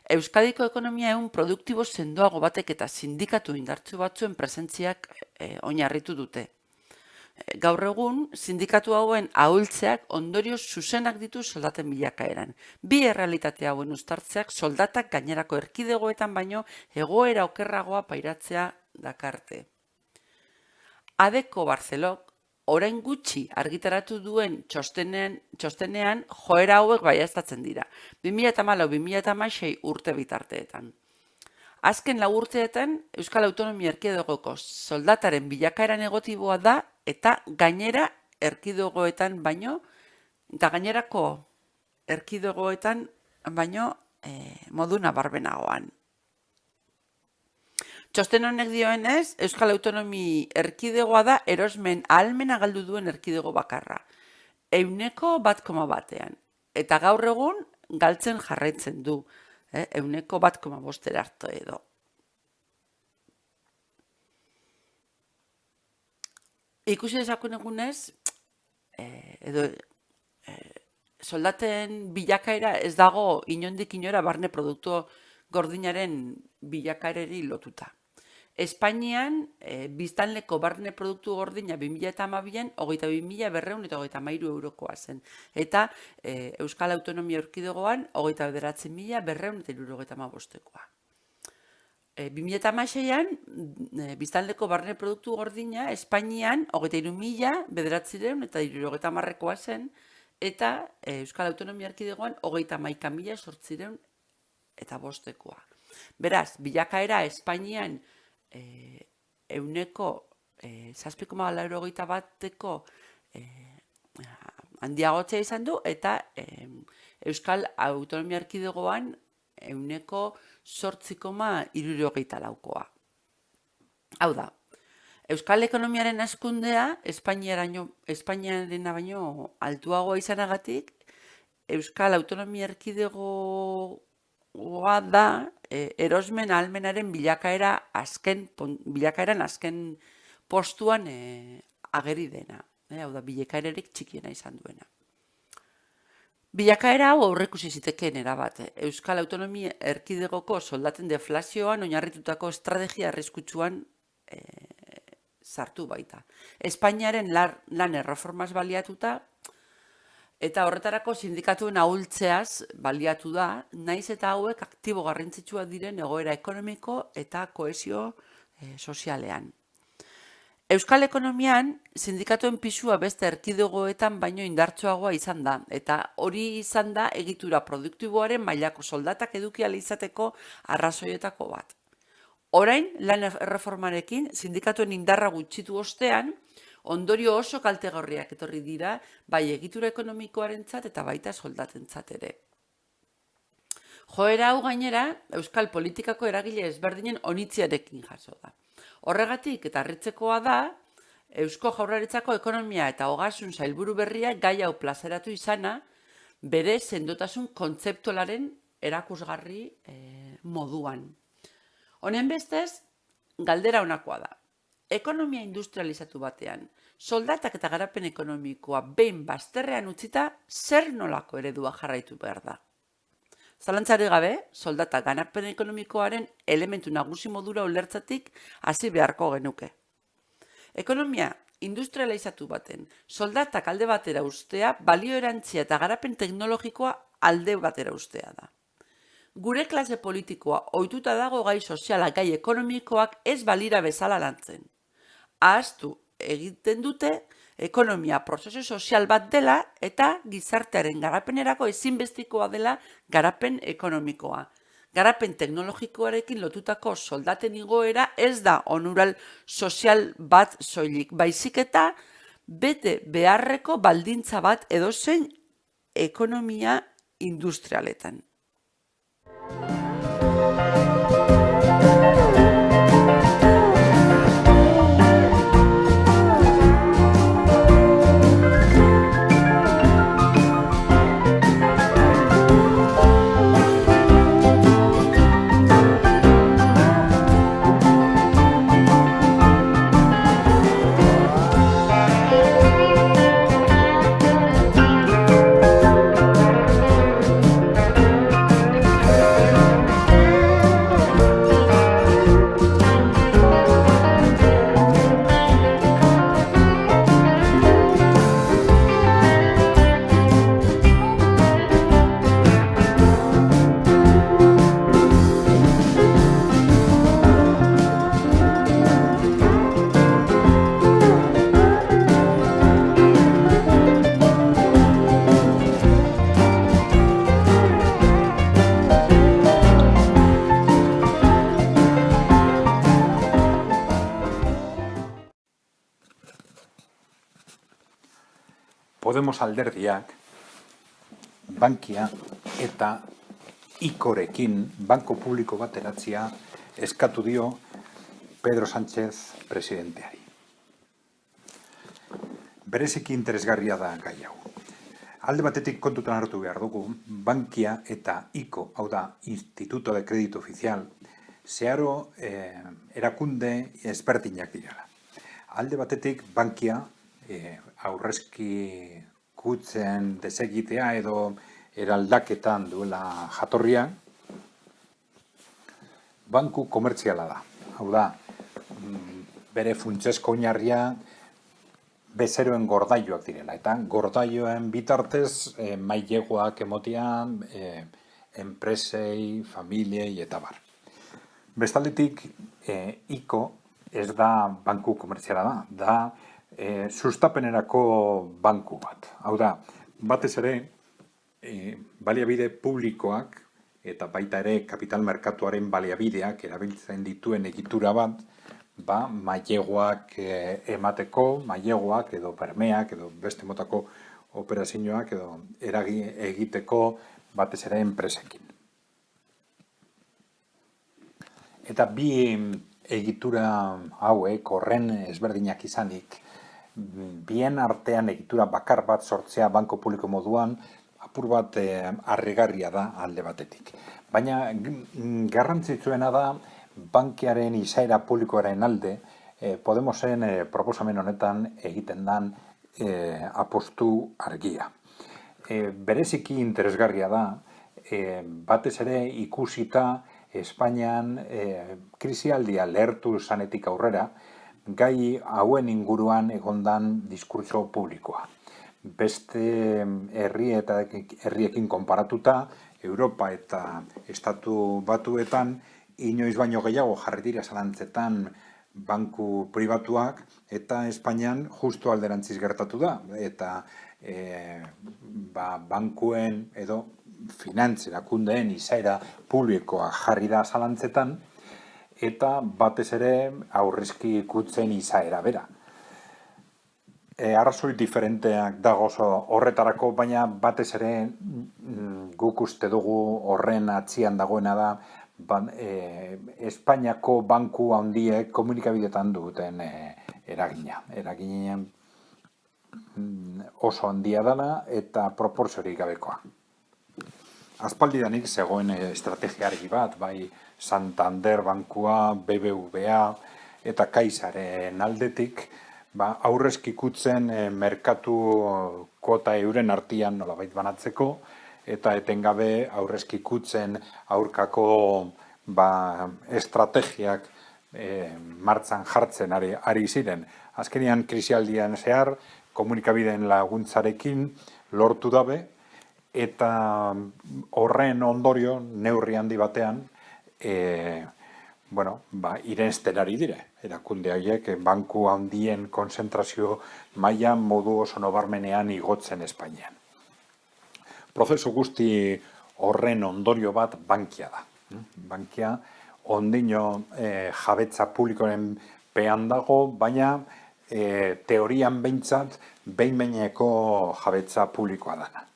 Euskadiko ekonomia ehun produktibo sendoago batek eta sindikatu indartsu batzuen presentziak oinarritu dute. Gaur egun, sindikatu hauen ahultzeak ondorio zuzenak ditu soldaten bilakaeran. Bi errealitate hauen uztartzeak soldatak gainerako erkidegoetan baino egoera okerragoa pairatzea dakarte. Adeko Barcelok, orain gutxi argitaratu duen txostenean joera hauek baieztatzen dira, 2014-2016 urte bitarteetan. Azken 4 urteetan, Euskal Autonomia Erkidegoko soldataren bilakaera negatiboa da eta gainera erkidegoetan baino, eta gainerako erkidegoetan baino modu nabarmenagoan. Txosten honek dioenez, Euskal Autonomi Erkidegoa da erosmen ahalmena galdu duen erkidego bakarra. 1,1%. Eta gaur egun galtzen jarraitzen du. 1,5% arte edo. Ikusi dezakun egunez, soldaten bilakaera ez dago inondik inora barne produktu gordinaren bilakaerari lotuta. Espainian, biztanleko barne produktu gordina 2012an 22.233 eurokoa zen. Eta Euskal Autonomia Erkidegoan 29.275 2016an, biztanleko barne produktu gordina Espainian 23.970 zen, eta Euskal Autonomia Erkidegoan 31.805 Beraz, bilakaera Espainian 7,81%ko handiagotzea izan du, eta Euskal Autonomia Erkidegoan 8,64%koa. Hau da, Euskal ekonomiaren hazkundea Espainiarena baino altuagoa izanagatik, Euskal Autonomia Erkidegoa da erosmen ahalmenaren bilakaeran azken postuan ageri dena. Hau da, bilakaerarik txikiena izan duena. Bilakaera hau aurreikusi zitekeen erabat. Euskal Autonomia Erkidegoko soldaten deflazioan oinarritutako estrategia arriskutsuan sartu baita. Espainiaren lan erreformaz baliatuta, eta horretarako sindikatuen ahultzeaz baliatu da, naiz eta hauek aktibo garrantzitsua diren egoera ekonomiko eta kohesio sozialean. Euskal ekonomian, sindikatuen pisua beste erkidegoetan baino indartsuagoa izan da, eta hori izan da egitura produktiboaren mailako soldatak eduki ahal izateko arrazoietako bat. Orain, lan erreformarekin, sindikatuen indarra gutxitu ostean, ondorio oso kaltegarriak etorri dira, bai egitura ekonomikoarentzat eta baita soldatentzat ere. Joera hau gainera, euskal politikako eragile ezberdinen onitziarekin jaso da. Horregatik eta harritzekoa da, Eusko Jaurlaritzako ekonomia eta ogasun sailburu berria gai hau plazaratu izana, bere sendotasun kontzeptualaren erakusgarri moduan. Honen bestez, galdera honakoa da. Ekonomia industrializatu batean, soldatak eta garapen ekonomikoa behin bazterrean utzita, zer nolako eredua jarraitu behar da. Zalantzari gabe, soldata garapen ekonomikoaren elementu nagusi modura ulertzatik hasi beharko genuke. Ekonomia industrializatu baten, soldatak alde batera ustea, balio erantzia eta garapen teknologikoa alde batera ustea da. Gure klase politikoa ohituta dago gai soziala, gai ekonomikoak ez balira bezala lantzen. Ahaztu egiten dute ekonomia prozesu sozial bat dela eta gizartearen garapenerako ezinbestikoa dela garapen ekonomikoa. Garapen teknologikoarekin lotutako soldaten igoera ez da onural sozial bat soilik, baizik eta bete beharreko baldintza bat edozein ekonomia industrialetan. Podemos alderdiak Bankia eta ICOrekin banko publiko bat eratzea eskatu dio Pedro Sánchez presidenteari. Bereziki interesgarria da gai hau. Alde batetik kontutan hartu behar dugu, Bankia eta ICO, hau da, Instituto de Crédito Oficial, zeharo erakunde ezberdinak direla. Alde batetik, Bankia aurrezki kutzen desegitea edo eraldaketan duela jatorria, banku komertziala da. Hau da, bere funtsezko oinarria bezeroen gordailuak direla. Eta gordailoen bitartez maileguak emotean enpresei, familiei eta bar. Bestaldetik, ICO ez da banku komertziala da sustapenerako banku bat. Hau da, batez ere, baliabide publikoak eta baita ere kapital merkatuaren baliabideak erabiltzen dituen egitura bat, maileguak emateko, maileguak edo bermeak edo beste motako operazioak edo egiteko batez ere enpresekin. Eta bi egitura hauek horren ezberdinak izanik, bien artean egitura bakar bat sortzea banko publiko moduan apur bat harrigarria da alde batetik. Baina garrantzitsuena da bankiaren izaera publikoaren alde Podemosen proposamen honetan egiten dan apostu argia. Bereziki interesgarria da, batez ere ikusita Espainian krisialdia lehertu zanetik aurrera, gai hauen inguruan egondan diskurtso publikoa. Beste herriekin konparatuta, Europa eta Estatu Batuetan, inoiz baino gehiago jarri dira zalantzetan banku pribatuak, eta Espainian justu alderantziz gertatu da. Eta bankuen edo finantzerakundeen izaera publikoa jarri da zalantzetan, eta batez ere aurrezki kutzen izaera bera. Arrazoi diferenteak dago horretarako, baina batez ere guk uste dugu horren atzian dagoena da Espainiako banku handiek komunikabideetan duten eragina. Eraginen oso handia dela eta proporziorik gabekoa. Aspaldidanik zegoen estrategiargi bat, bai Santander bankua, BBVA eta Kaisaren aldetik, aurrezki kutzen merkatu kuota euren artean nolabait banatzeko, eta etengabe aurrezki kutzen aurkako estrategiak martzan jartzen ari ziren. Azkenean krisialdian zehar, komunikabideen laguntzarekin lortu dabe, eta horren ondorio, neurri handi batean, irensten ari dire. Erakunde horiek banku handien konzentrazio maila modu oso nabarmenean igotzen Espainian. Prozesu guzti horren ondorio bat Bankia da. Bankia ondino jabetza publikoren pean dago, baina teorian behintzat behin-behineko jabetza publikoa dana.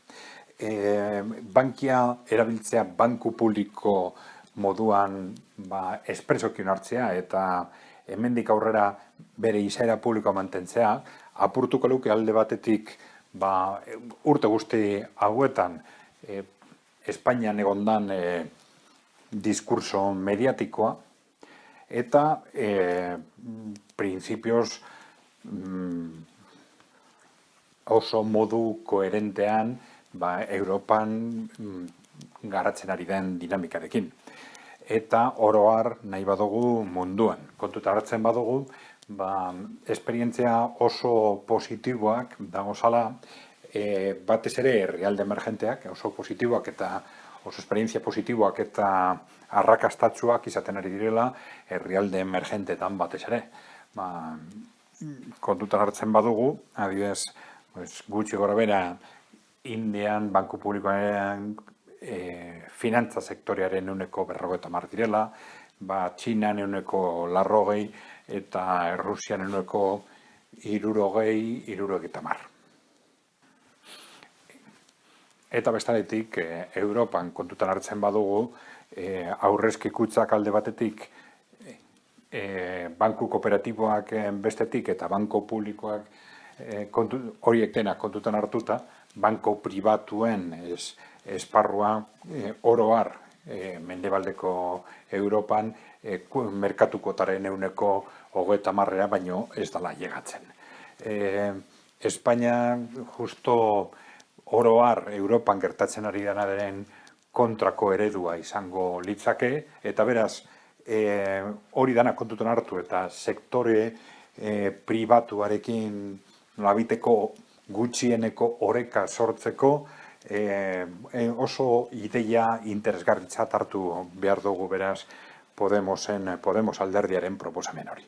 Bankia erabiltzea banku publiko moduan espresokin hartzea eta hemendik aurrera bere izaera publikoa mantentzea, apurtuko luke alde batetik urte guzti hauetan Espainian egondan diskurso mediatikoa eta printzipioz oso modu koherentean Europan garatzen ari den dinamikarekin. Eta oroar nahi badugu munduan. Kontuta hartzen badugu, esperientzia oso positiboak dagozala, batez ere herrialde emergenteak, oso positiboak eta oso esperientzia positiboak eta arrakastatsuak izaten ari direla herrialde emergentetan batez ere. Kontutan hartzen badugu, adibidez, gutxi gorabehera Indian banku publikoaren finantza sektorearen 50% direla, Txinan 80% eta Errusian 60-70%. Eta bestaletik, Europan kontutan hartzen badugu, aurrezki kutxak alde batetik, banku kooperatiboak bestetik eta banko publikoak horiek denak kontutan hartuta, banko pribatuen esparrua oroar mendebaldeko Europan merkatukotaren 30%, baino ez dela llegatzen. Espainia justo oroar Europan gertatzen ari denaren kontrako eredua izango litzake, eta beraz, hori dana kontutan hartu eta sektore pribatuarekin nolabiteko gutxieneko oreka sortzeko oso ideia interesgarritzat hartu behar dugu beraz Podemos alderdiaren proposamen hori.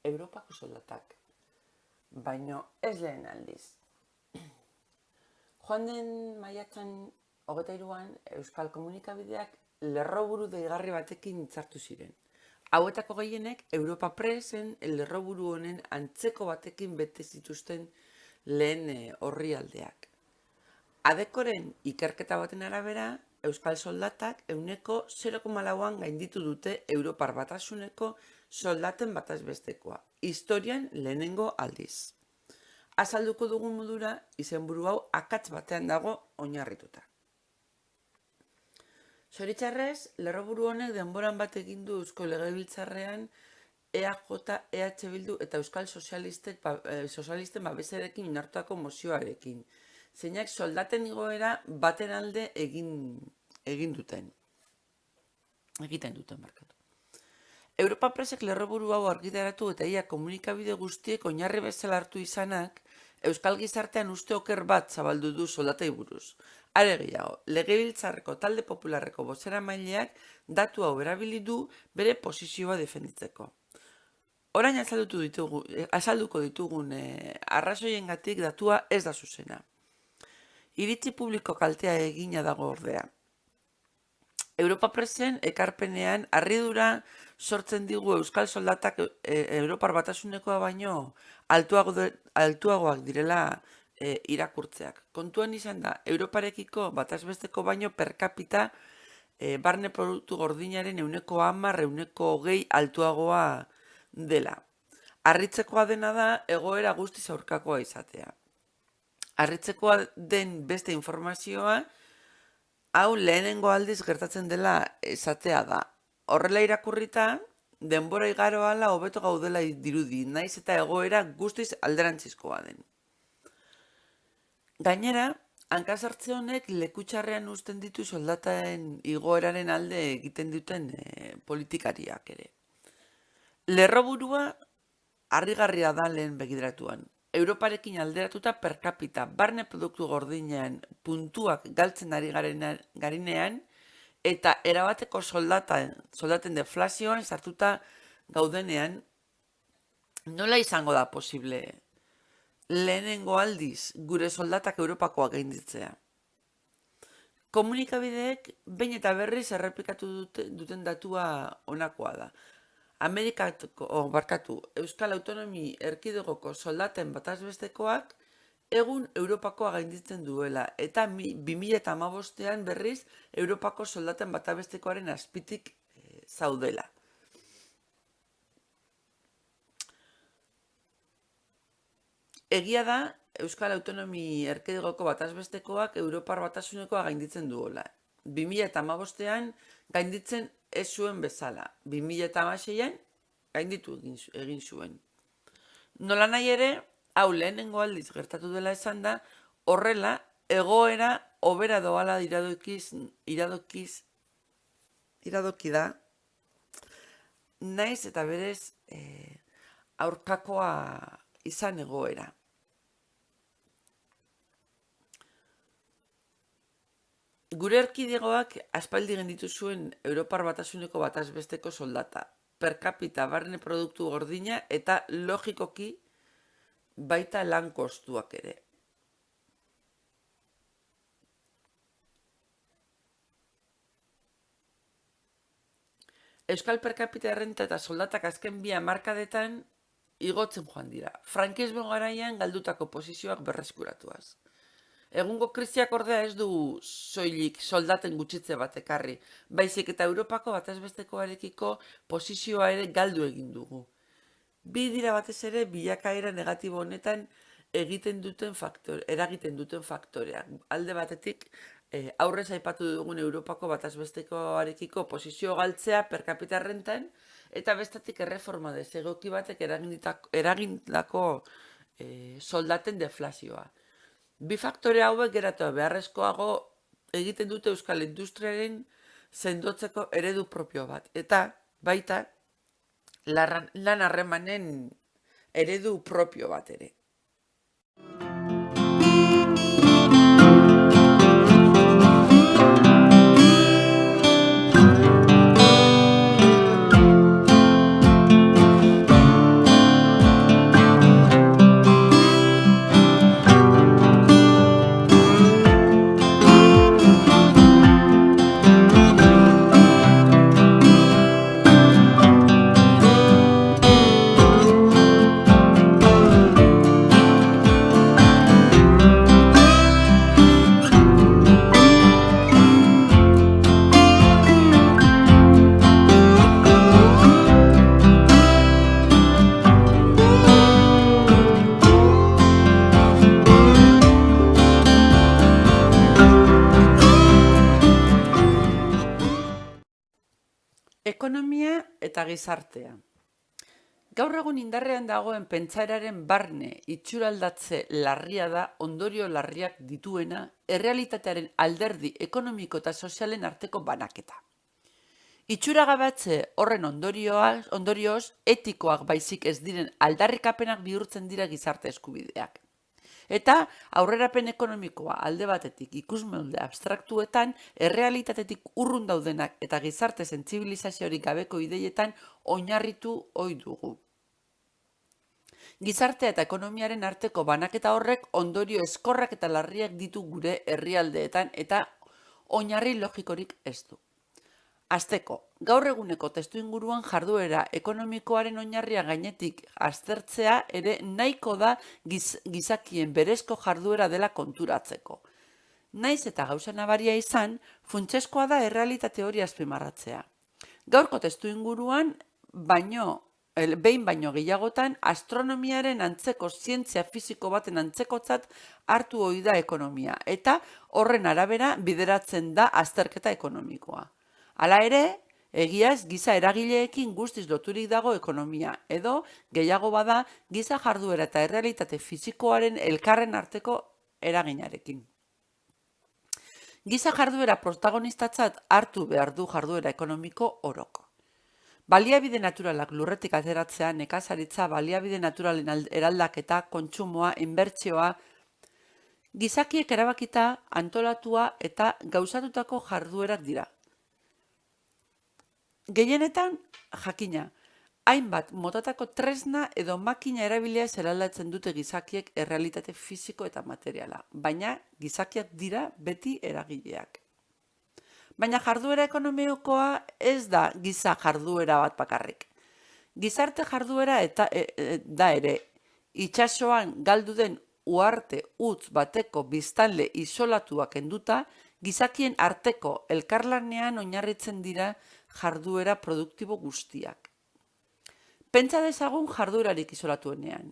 Europako soldatak, baino ez lehen aldiz. Joan den maiatzan 23an Euskal Komunikabideak lerroburu deigarri batekin hitzartu ziren. Hauetako gehienek Europa Presen lerroburu honen antzeko batekin bete zituzten lehen orrialdeak. Adekoren ikerketa baten arabera, Euskal soldatak 0,4an gainditu dute Europar Batasuneko soldaten batazbestekoa, historian lehenengo aldiz. Azalduko dugun modura, izenburu hau akats batean dago oinarrituta. Zoritxarrez, lerroburu honek denboran bat egin du Eusko Legebiltzarrean EAJ, EH Bildu eta Euskal Sozialisten babesarekin onartutako mozioarekin, zeinak soldaten igoera baten alde egiten duten. Europa Presek lerroburu hau argitaratu eta ia komunikabide guztiek oinarri bezala hartu izanak, Euskal Gizartean uste oker bat zabaldu du soldatei buruz. Are gehiago, Legebiltzarreko talde popularreko bozeramaileak datu hau erabili du bere posizioa defenditzeko. Orain azalduko ditugun arrazoiengatik datua ez da zuzena. Iritzi publiko kaltea egina dago ordea. Europa Presen ekarpenean harridura sortzen digu Euskal soldatak Europar Batasunekoa baino altuagoak direla irakurtzeak. Kontuan izan da, Europarekiko batazbesteko baino per capita barne produktu gordinaren 10%, 20% altuagoa dela. Harritzekoa dena da egoera guztiz aurkakoa izatea. Harritzekoa den beste informazioa, hau lehenengo aldiz gertatzen dela esatea da. Horrela irakurrita, denbora igaro ahala hobeto gaudela dirudi, naiz eta egoera guztiz alderantzizkoa den. Gainera, hankasartze honek lekutxarrean uzten ditu soldataen igoeraren alde egiten duten politikariak ere. Lerroburua harrigarria da lehen begidratuan. Europarekin alderatuta per capita barne produktu gordinean puntuak galtzen ari garinean eta erabateko soldaten deflazioan sartuta gaudenean, nola izango da posible lehenengo aldiz gure soldatak Europakoa gainditzea? Komunikabideek behin eta berriz errepikatu duten datua honakoa da. Euskal Autonomi Erkidegoko soldaten batazbestekoak egun Europakoa gainditzen duela eta 2015ean berriz Europako soldaten batazbestekoaren azpitik zaudela. Egia da, Euskal Autonomi Erkidegoko batazbestekoak Europar batasunekoa gainditzen duela. 2015ean gainditzen ez zuen bezala. 2016an gainditu egin zuen. Nola nahi ere, hau lehenengo aldiz gertatu dela esan da, horrela egoera hobera doala iradoki da, naiz eta berez aurkakoa izan egoera. Gure erkidegoak aspaldi genditu zuen Europar batasuneko batazbesteko soldata, per capita barne produktu gordina eta logikoki baita lan kostuak ere. Euskal per capita errenta eta soldatak azken bi hamarkadetan igotzen joan dira. Frankismo garaian galdutako posizioak berreskuratuaz. Egungo krisiak ordea ez du soilik soldaten gutxitze bat ekarri, baizik eta Europako batazbestekoarekiko posizioa ere galdu egin dugu. Bi dira batez ere bilakaera negatibo honetan eragiten duten faktoreak. Alde batetik, aurrez aipatu dugun Europako batazbestekoarekiko posizio galtzea per capita rentan, eta bestetik erreforma desegoki batek eragindako soldaten deflazioa. Bi faktore hauek geratu beharrezkoago egiten dute euskal industriaren sendotzeko eredu propio bat. Eta baita lan harremanen eredu propio bat ere. Ekonomia eta gizartea. Gaur egun indarrean dagoen pentsaeraren barne itxuraldatze larria da ondorio larriak dituena errealitatearen alderdi ekonomiko eta sozialen arteko banaketa. Itxuragabatze horren ondorioz etikoak baizik ez diren aldarrikapenak bihurtzen dira gizarte eskubideak. Eta aurrerapen ekonomikoa alde batetik ikusmolde abstraktuetan, errealitatetik urrun daudenak eta gizarte sentsibilizaziorik gabeko ideietan oinarritu ohi dugu. Gizartea eta ekonomiaren arteko banaketa horrek ondorio eskorrak eta larriak ditu gure herrialdeetan eta oinarri logikorik ez du. Hasteko, gaur eguneko testuinguruan jarduera ekonomikoaren oinarria gainetik aztertzea ere nahiko da gizakien berezko jarduera dela konturatzeko. Naiz eta gauza nabaria izan, funtsezkoa da errealitate hori azpimarratzea. Gaurko testu inguruan, behin baino gehiagotan, astronomiaren antzeko zientzia fisiko baten antzekotzat hartu ohi da ekonomia, eta horren arabera bideratzen da azterketa ekonomikoa. Hala ere, egiaz giza eragileekin guztiz loturik dago ekonomia, edo gehiago bada giza jarduera eta errealitate fisikoaren elkarren arteko eraginarekin. Giza jarduera protagonistatzat hartu behar du jarduera ekonomiko orok. Baliabide naturalak lurretik ateratzea, nekazaritza, baliabide naturalen eraldaketa, kontsumoa, inbertsioa, gizakiek erabakita, antolatua eta gauzatutako jarduerak dira. Gehienetan, jakina, hainbat motatako tresna edo makina erabilia eraldatzen dute gizakiek errealitate fisiko eta materiala, baina gizakiak dira beti eragileak. Baina jarduera ekonomikoa ez da giza jarduera bat bakarrik. Gizarte jarduera da ere, itsasoan galdu den uharte utz bateko biztanle isolatuak kenduta, gizakien arteko elkarlanean oinarritzen dira jarduera produktibo guztiak. Pentsa dezagun jarduerarik isolatuenean.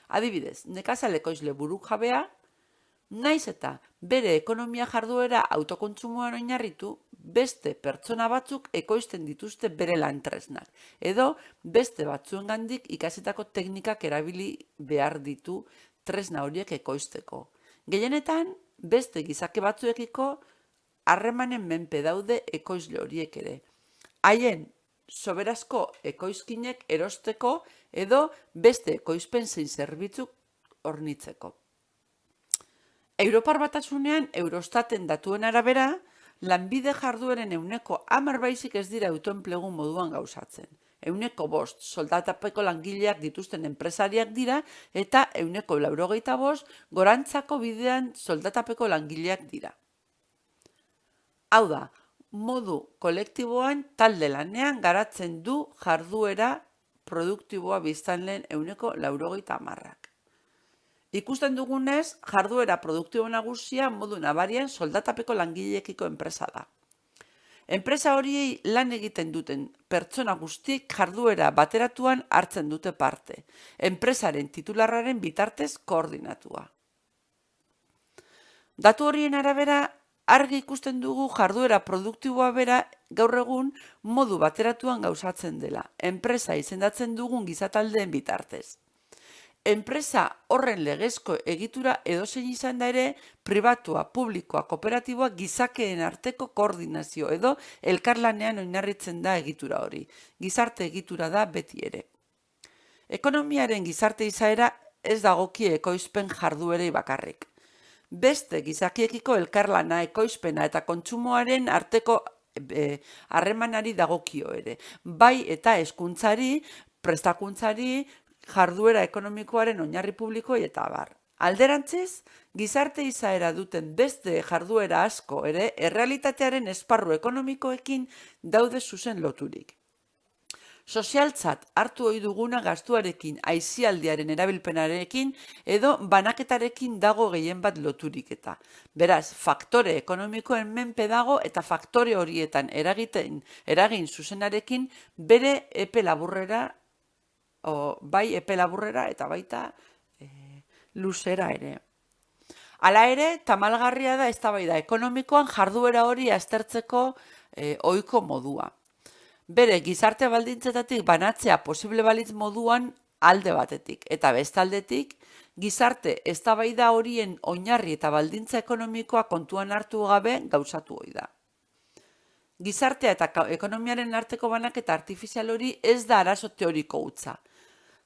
Adibidez, nekazal ekoizle burujabea, naiz eta bere ekonomia jarduera autokontsumoan oinarritu, beste pertsona batzuk ekoizten dituzte bere lantresnak, edo beste batzuengandik ikasitako teknikak erabili behar ditu tresna horiek ekoizteko. Gehienetan, beste gizake batzuekiko harremanen menpe daude ekoizle horiek ere. Haien soberazko ekoizkinek erosteko edo beste ekoizpen zein zerbitzuk hornitzeko. Europar Batasunean Eurostaten datuen arabera, lanbide jardueren 10% baizik ez dira autoenplegu moduan gauzatzen. 5% soldatapeko langileak dituzten enpresariak dira eta 85% gorantzako bidean soldatapeko langileak dira. Hau da, modu kolektiboan talde lanean garatzen du jarduera produktiboa biztanleen 80%. Ikusten dugunez, jarduera produktibo nagusia modu nabarian soldatapeko langileekiko enpresa da. Enpresa horiei lan egiten duten pertsona guztiek jarduera bateratuan hartzen dute parte, enpresaren titularraren bitartez koordinatua. Datu horien arabera, argi ikusten dugu jarduera produktiboa bera gaur egun modu bateratuan gauzatzen dela, enpresa izendatzen dugun gizataldeen bitartez. Enpresa horren legezko egitura edozein izan da ere, pribatua, publikoa, kooperatiboa gizakeen arteko koordinazio edo elkarlanean oinarritzen da egitura hori. Gizarte egitura da beti ere. Ekonomiaren gizarte izaera ez dagokie ekoizpen jarduerei bakarrik. Beste gizakiekiko elkarlana, ekoizpena eta kontsumoaren arteko harremanari dagokio ere. Bai eta hezkuntzari, prestakuntzari, jarduera ekonomikoaren oinarri publikoi eta abar. Alderantziz, gizarte izaera duten beste jarduera asko ere errealitatearen esparru ekonomikoekin daude zuzen loturik. Sozialtzat hartu ohi duguna gastuarekin, aisialdiaren erabilpenarekin edo banaketarekin dago gehien bat loturik eta. Beraz, faktore ekonomikoen menpe dago eta faktore horietan eragin zuzenarekin bere epe laburrera bai epe laburrera eta baita luzera ere. Hala ere, tamalgarria da eztabaida ekonomikoan jarduera hori aztertzeko ohiko modua. Bere gizarte baldintzetatik banatzea posible balitz moduan alde batetik eta bestaldetik gizarte eztabaida horien oinarri eta baldintza ekonomikoa kontuan hartu gabe gauzatu ohi da. Gizartea eta ekonomiaren arteko banaketa artifizial hori ez da arazo teoriko hutsa.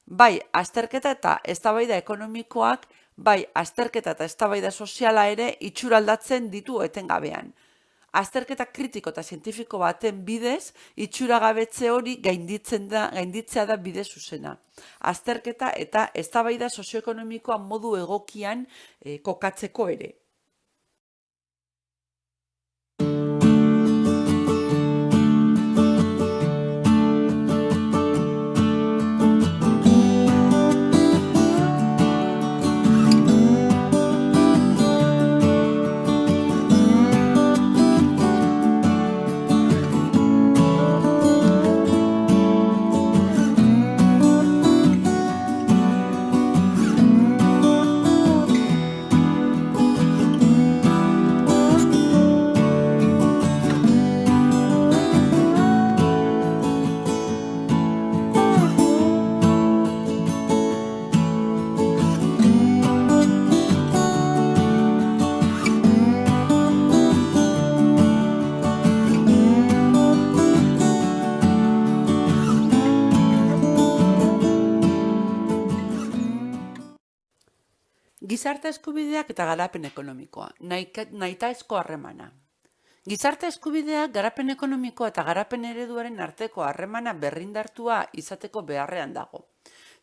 Bai, azterketa eta eztabaida ekonomikoak, bai, azterketa eta eztabaida soziala ere itxuraldatzen ditu etengabean. Azterketa kritiko eta zientifiko baten bidez, itxuragabetze hori gainditzea da bide zuzena. Azterketa eta eztabaida sozioekonomikoa modu egokian kokatzeko ere. Gizarte eskubideak eta garapen ekonomikoa, nahitaezko harremana. Gizarte eskubideak garapen ekonomikoa eta garapen ereduaren arteko harremana berrindartua izateko beharrean dago.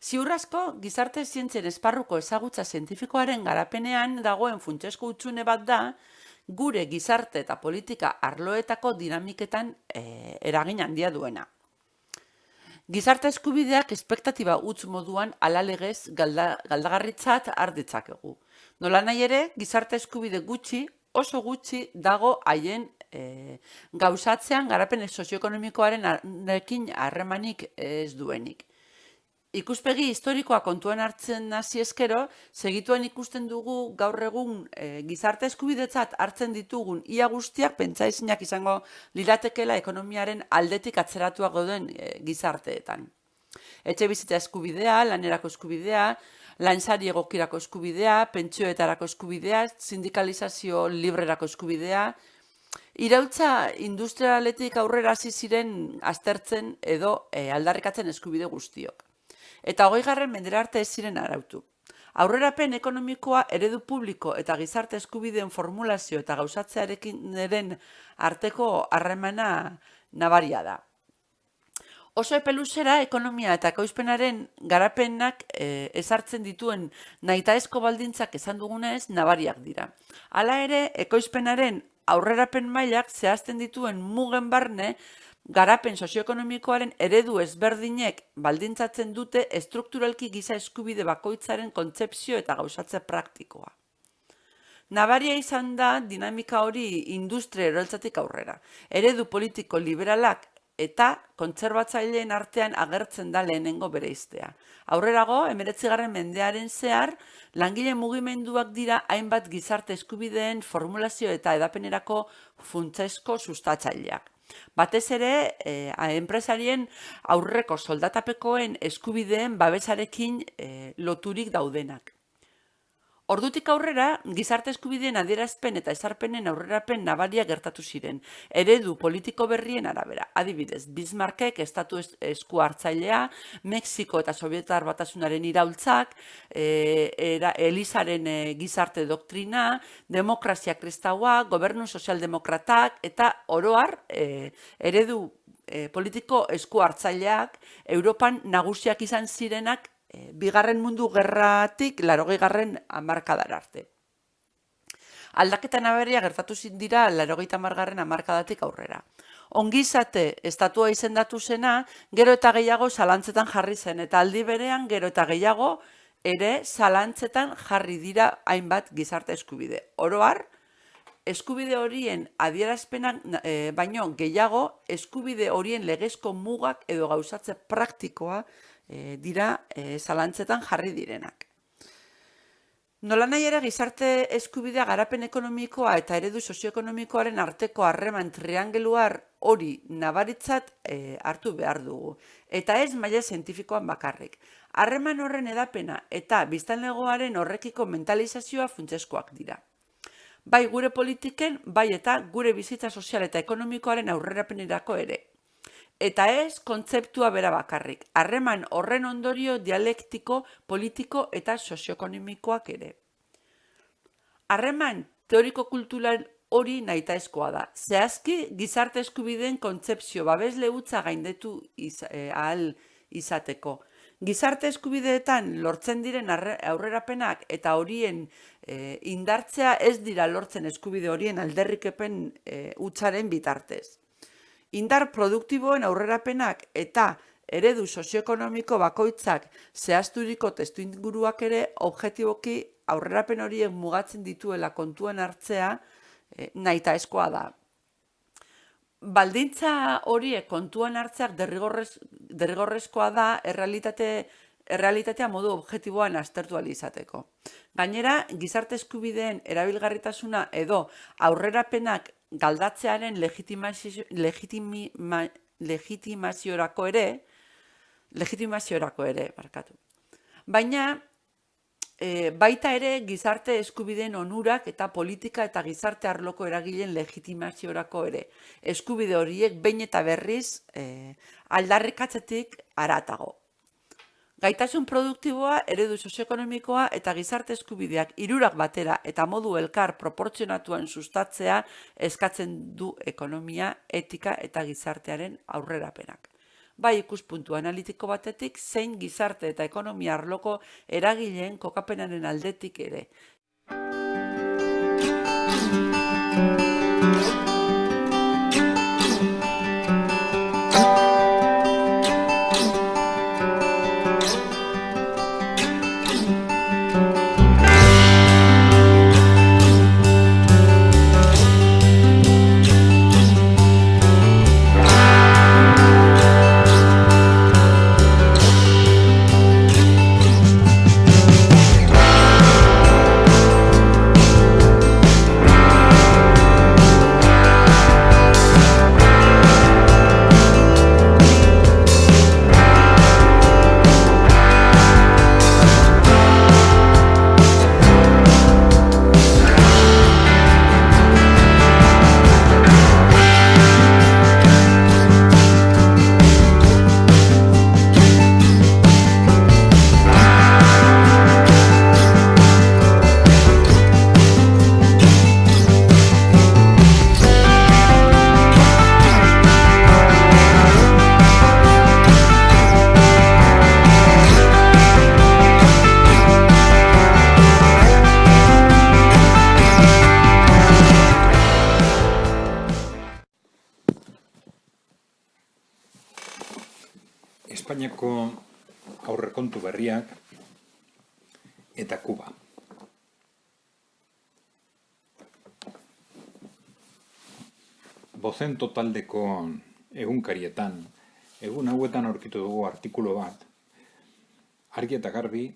Ziur asko, gizarte zientzien esparruko ezagutza zientifikoaren garapenean dagoen funtsezko hutsune bat da, gure gizarte eta politika arloetako dinamiketan eragin handia duena. Gizarte eskubideak espektatiba huts moduan hala legez galdagarritzat har ditzakegu. Nolanahi ere, gizarte eskubide gutxi, oso gutxi dago haien gauzatzean garapen sozioekonomikoarekin harremanik ez duenik. Ikuspegi historikoa kontuan hartzen hasi eskero, segituan ikusten dugu gaur egun gizarte eskubidetzat hartzen ditugun ia guztiak pentsaezinak izango liratekeela ekonomiaren aldetik atzeratuak gauden gizarteetan. Etxebizitza eskubidea, lanerako eskubidea, lansari egokirako eskubidea, pentsioetarako eskubidea, sindikalizazio librerako eskubidea, iraultza industrialetik aurrera hasi ziren aztertzen edo aldarrikatzen eskubide guztiok. Eta 20. mendera arte ez ziren arautu. Aurrerapen ekonomikoa eredu publiko eta gizarte eskubideen formulazio eta gauzatzearekin arteko harremana nabaria da. Oso epe luzera ekonomia eta ekoizpenaren garapenak ezartzen dituen nahitaezko baldintzak esan dugunez nabariak dira. Hala ere, ekoizpenaren aurrerapen mailak zehazten dituen mugen barne, garapen sozioekonomikoaren eredu ezberdinek baldintzatzen dute estrukturalki giza eskubide bakoitzaren kontzepzio eta gauzatze praktikoa. Nabaria izan da dinamika hori industria eroltzatik aurrera. Eredu politiko liberalak eta kontserbatzaileen artean agertzen da lehenengo bereiztea. Aurrerago, 19. mendearen zehar, langile mugimenduak dira hainbat gizarte eskubideen formulazio eta edapenerako funtsezko sustatzaileak. Batez ere, enpresarien aurreko soldatapekoen eskubideen babesarekin loturik daudenak. Ordutik aurrera, gizarte eskubideen adierazpen eta ezarpenen aurrerapen nabaria gertatu ziren, eredu politiko berrien arabera. Adibidez, Bismarckek estatu esku hartzailea, Mexiko eta Sobietar Batasunaren iraultzak, Elizaren gizarte doktrina, demokrazia kristaua, gobernu sozialdemokratak eta oroar eredu politiko esku hartzaileak Europan nagusiak izan zirenak Bigarren Mundu Gerratik 80. hamarkadara arte. Aldaketa nabaria gertatu dira 80. hamarkadatik aurrera. Ongizate estatua izendatu zena, gero eta gehiago zalantzetan jarri zen, eta aldi berean gero eta gehiago ere zalantzetan jarri dira hainbat gizarte eskubide. Oroar, eskubide horien adierazpenak baino gehiago, eskubide horien legezko mugak edo gauzatze praktikoa dira zalantzetan jarri direnak. Nolanahi ere gizarte eskubidea garapen ekonomikoa eta eredu sozioekonomikoaren arteko harreman triangeluar hori nabaritzat hartu behar dugu. Eta ez maila zientifikoan bakarrik. Harreman horren edapena eta biztanlegoaren horrekiko mentalizazioa funtsezkoak dira. Bai gure politiken, bai eta gure bizitza sozial eta ekonomikoaren aurrerapenerako ere. Eta ez kontzeptua bera bakarrik, harreman horren ondorio dialektiko, politiko eta sozioekonomikoak ere. Harreman teoriko-kultural hori nahitaezkoa da. Zehazki, gizarte eskubideen kontzepzio babesle hutsa gaindetu ahal izateko. Gizarte eskubideetan lortzen diren aurrerapenak eta horien indartzea ez dira lortzen eskubide horien alderrikepen hutsaren bitartez. Indar produktiboen aurrerapenak eta eredu sozioekonomiko bakoitzak zehazturiko testuinguruak ere objektiboki aurrerapen horiek mugatzen dituela kontuan hartzea nahitaezkoa da. Baldintza horiek kontuan hartzeak derrigorrezkoa da errealitatea modu objektiboan aztertu ahal izateko. Gainera, gizarte eskubideen erabilgarritasuna edo aurrerapenak galdatzearen legitimaziorako ere, baina baita ere gizarte eskubideen onurak eta politika eta gizarte arloko eragileen legitimaziorako ere. Eskubide horiek behin eta berriz aldarrikatzetik haratago. Gaitasun produktiboa, eredu sozioekonomikoa eta gizarte eskubideak hirurak batera eta modu elkar proportzionatuan sustatzea eskatzen du ekonomia, etika eta gizartearen aurrerapenak. Bai ikuspuntu analitiko batetik, zein gizarte eta ekonomia arloko eragileen kokapenaren aldetik ere. Espainiako aurrekontu berriak eta Kuba. Bozento taldeko egunkarietan, egun hauetan aurkitu dugu artikulu bat, argi eta garbi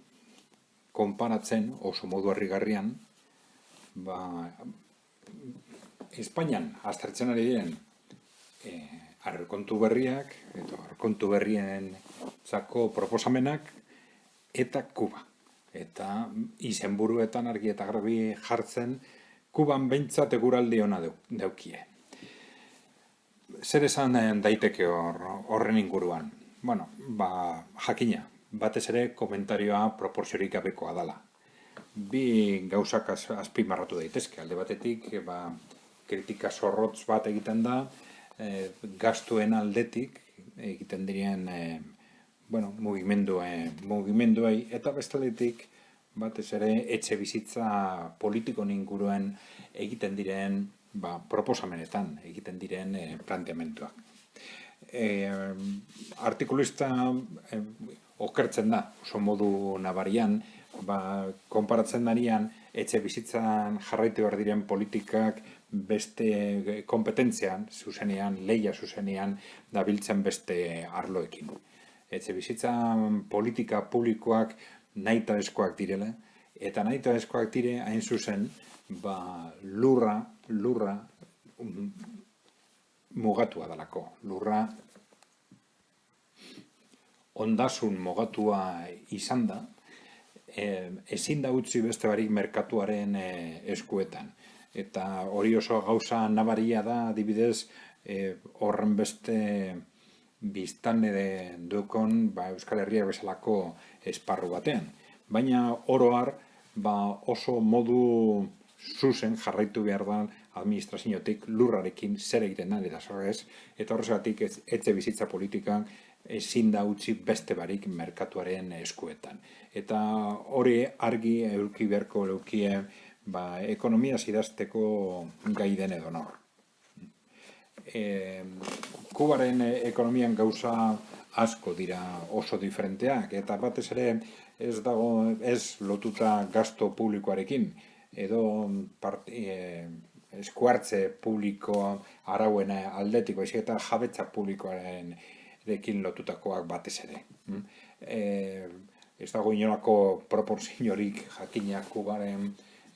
konparatzen oso modu harrigarrian, Espainian aztertzen ari diren aurrekontu berriak eta aurrekontu berrien zako proposamenak eta Kuba. Eta izenburuetan argi eta garbi jartzen Kuban behintzat eguraldi ona daukie. Zer esan daiteke horren inguruan? Bueno, jakina, batez ere komentarioa proporziorik gabekoa dela. Bi gauzak azpimarratu daitezke, alde batetik kritika zorrotz bat egiten da, gastuen aldetik egiten diren mugimenduei eta bestaldetik batez ere etxe bizitza politikon inguruan egiten diren proposamenetan egiten diren planteamenduak. Artikulista okertzen da, oso modu nabarian, konparatzen darian etxe bizitzan jarraitu behar diren politikak beste kompetentzian, zuzenean, lehia zuzenean, dabiltzen beste arloekin. Etxe bizitzan politika publikoak nahitaezkoak direla, eta nahitaezkoak dire hain zuzen, lurra mugatua dalako. Lurra ondasun mugatua izan da, ezin da utzi beste barik merkatuaren eskuetan. Eta hori oso gauza nabaria da, adibidez, horren beste biztanle dukon Euskal Herriak bezalako esparru batean. Baina oro har, oso modu zuzen jarraitu behar da administraziotik lurrarekin zer egiten da, eta horregatik etxe bizitza politikan ezin da utzi beste barik merkatuaren eskuetan. Eta hori argi eduki beharko leukie ekonomia idazteko gai den edonor. Kubaren ekonomian gauza asko dira oso diferenteak, eta batez ere ez lotuta gasto publikoarekin, edo eskuartze publiko arauen aldetik, baizik eta jabetza publikoarekin lotutakoak batez ere. Ez dago inolako proporziorik jakina Kubaren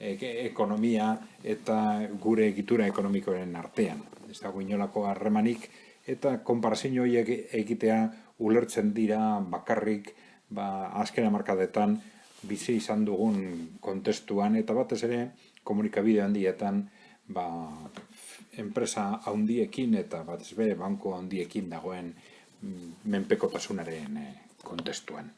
ekonomia eta gure egitura ekonomikoaren artean. Ez dago inolako harremanik eta konparazio horiek egitea ulertzen dira bakarrik azken hamarkadetan bizi izan dugun kontestuan eta batez ere komunikabide handietan enpresa handiekin eta batez ere banko handiekin dagoen menpekotasunaren kontestuan.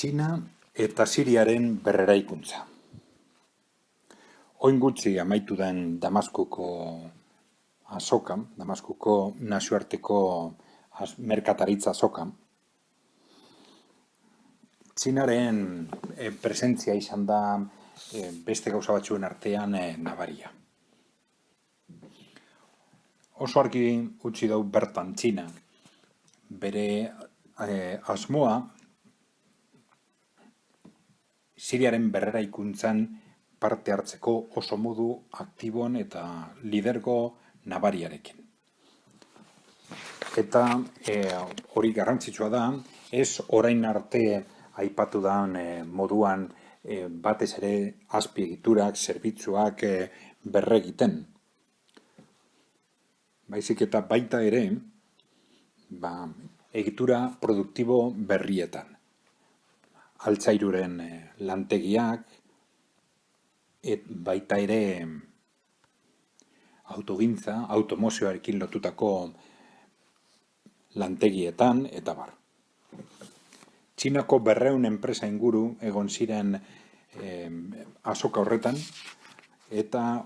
Txina eta Siriaren berreraikuntza. Oin gutxi amaitu den Damaskuko azoka, Damaskuko nazioarteko merkataritza azoka, Txinaren presentzia izan da beste gauza batzuen artean nabaria. Oso argi utzi dau bertan Txina, bere asmoa Siriaren berreraikuntzan parte hartzeko oso modu aktibon eta lidergo nabariarekin. Eta hori garrantzitsua da, ez orain arte aipatu dan moduan batez ere azpiegiturak, zerbitzuak berregiten. Baizik eta baita ere, egitura produktibo berrietan. Altzairuren lantegiak, baita ere autogintza, automozioarekin lotutako lantegietan, eta bar. Txinako 200 enpresa inguru egon ziren azoka horretan, eta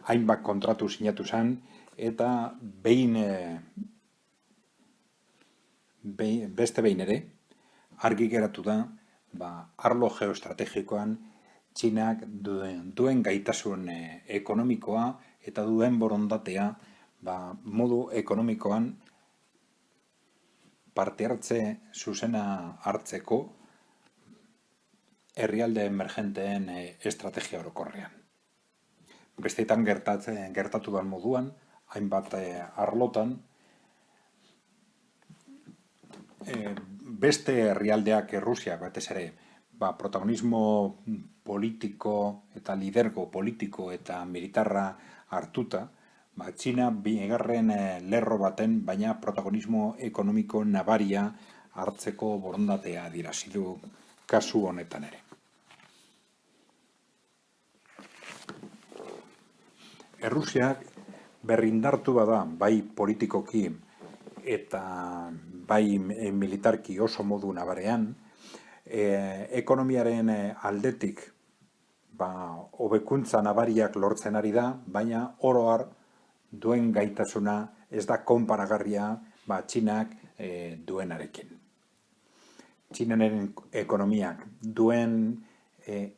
hainbat kontratu sinatu zen, eta beste behin ere, argi geratu da, arlo geoestrategikoan Txinak duen gaitasun ekonomikoa eta duen borondatea modu ekonomikoan parte hartze zuzena hartzeko herrialde emergenteen estrategia orokorrean. Besteetan gertatu den moduan, hainbat arlotan, beste herrialdeak Errusiak batez ere, protagonismo politiko eta lidergo politiko eta militarra hartuta, Txina bigarren lerro baten, baina protagonismo ekonomiko nabaria hartzeko borondatea adierazi du kasu honetan ere. Errusiak berrindartu bada, bai politikoki eta bai militarki oso modu nabarean, ekonomiaren aldetik hobekuntza nabariak lortzen ari da, baina oro har duen gaitasuna ez da konparagarria Txinak duenarekin. Txinaren ekonomiak duen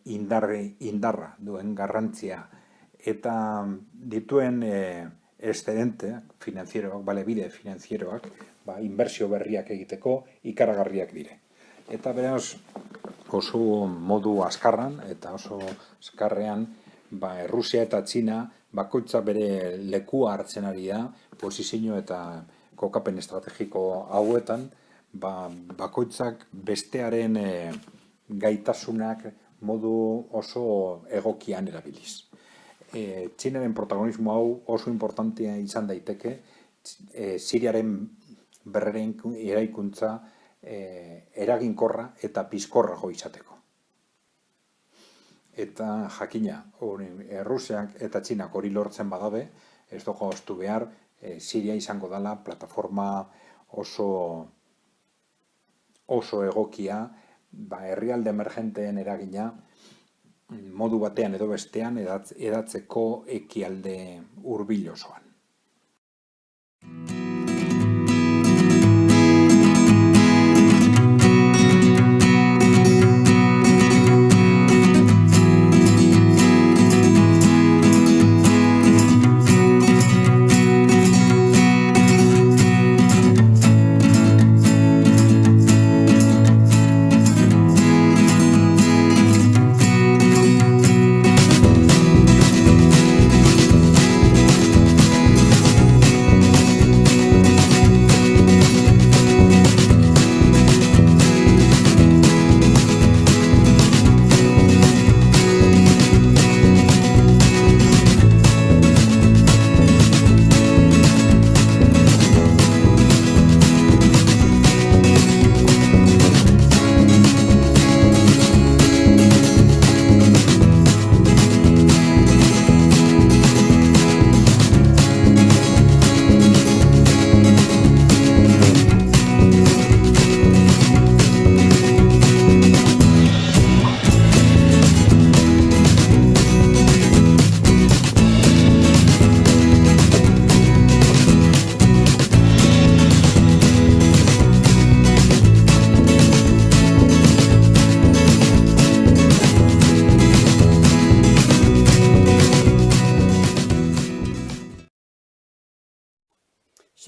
indarra, duen garrantzia eta dituen excedente finanzieroak, balebide finanzieroak, inbertsio berriak egiteko ikaragarriak dire. Eta beraz, oso modu azkarran eta oso azkarrean, Errusia eta Txina bakoitza bere lekua hartzen ari da, posizio eta kokapen estrategiko hauetan, bakoitzak bestearen gaitasunak modu oso egokian erabiliz. Txinaren protagonismo hau oso importantea izan daiteke, Siriaren berreraikuntza eraginkorra eta pizkorrago izateko. Eta jakina, Errusiak eta Txinak hori lortzen badabe, ez dugu oztu behar, Siria izango dela plataforma oso egokia, herrialde emergenteen eragina, modu batean edo bestean edatzeko ekialde hurbil osoan.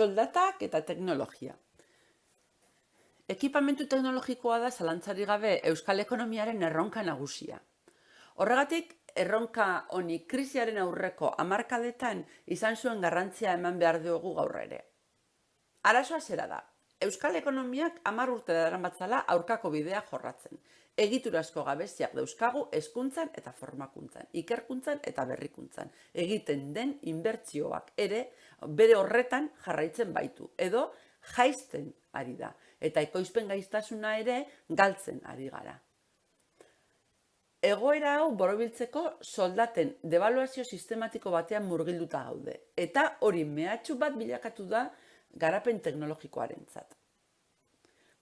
Soldatak eta teknologia. Ekipamentu teknologikoa da zalantzari gabe euskal ekonomiaren erronka nagusia. Horregatik, erronka honi krisiaren aurreko hamarkadetan izan zuen garrantzia eman behar diogu gaur ere. Arazoa zera da, euskal ekonomiak 10 urte daramatzala aurkako bidea jorratzen. Egiturazko gabeziak dauzkagu hezkuntzan eta formakuntzan, ikerkuntzan eta berrikuntzan. Egiten den inbertsioak ere bere horretan jarraitzen baitu, edo jaisten ari da, eta ekoizpen gaiztasuna ere galtzen ari gara. Egoera hau borobiltzeko soldaten debaluazio sistematiko batean murgilduta gaude, eta hori mehatxu bat bilakatu da garapen teknologikoarentzat.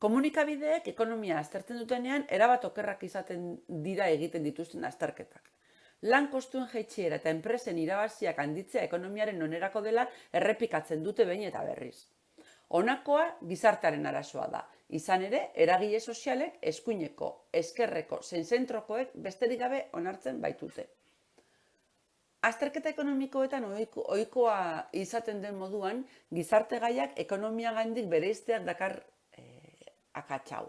Komunikabideek ekonomia aztertzen dutenean erabat okerrak izaten dira egiten dituzten azterketak. Lan kostuen jaitsiera eta enpresen irabaziak handitzea ekonomiaren onerako dela errepikatzen dute behin eta berriz. Honakoa gizartearen arazoa da. Izan ere, eragile sozialek eskuineko, ezkerreko, zein zentrokoek besterik gabe onartzen baitute. Azterketa ekonomikoetan ohikoa izaten den moduan, gizarte gaiak ekonomiagandik bereizteak dakar akatsau.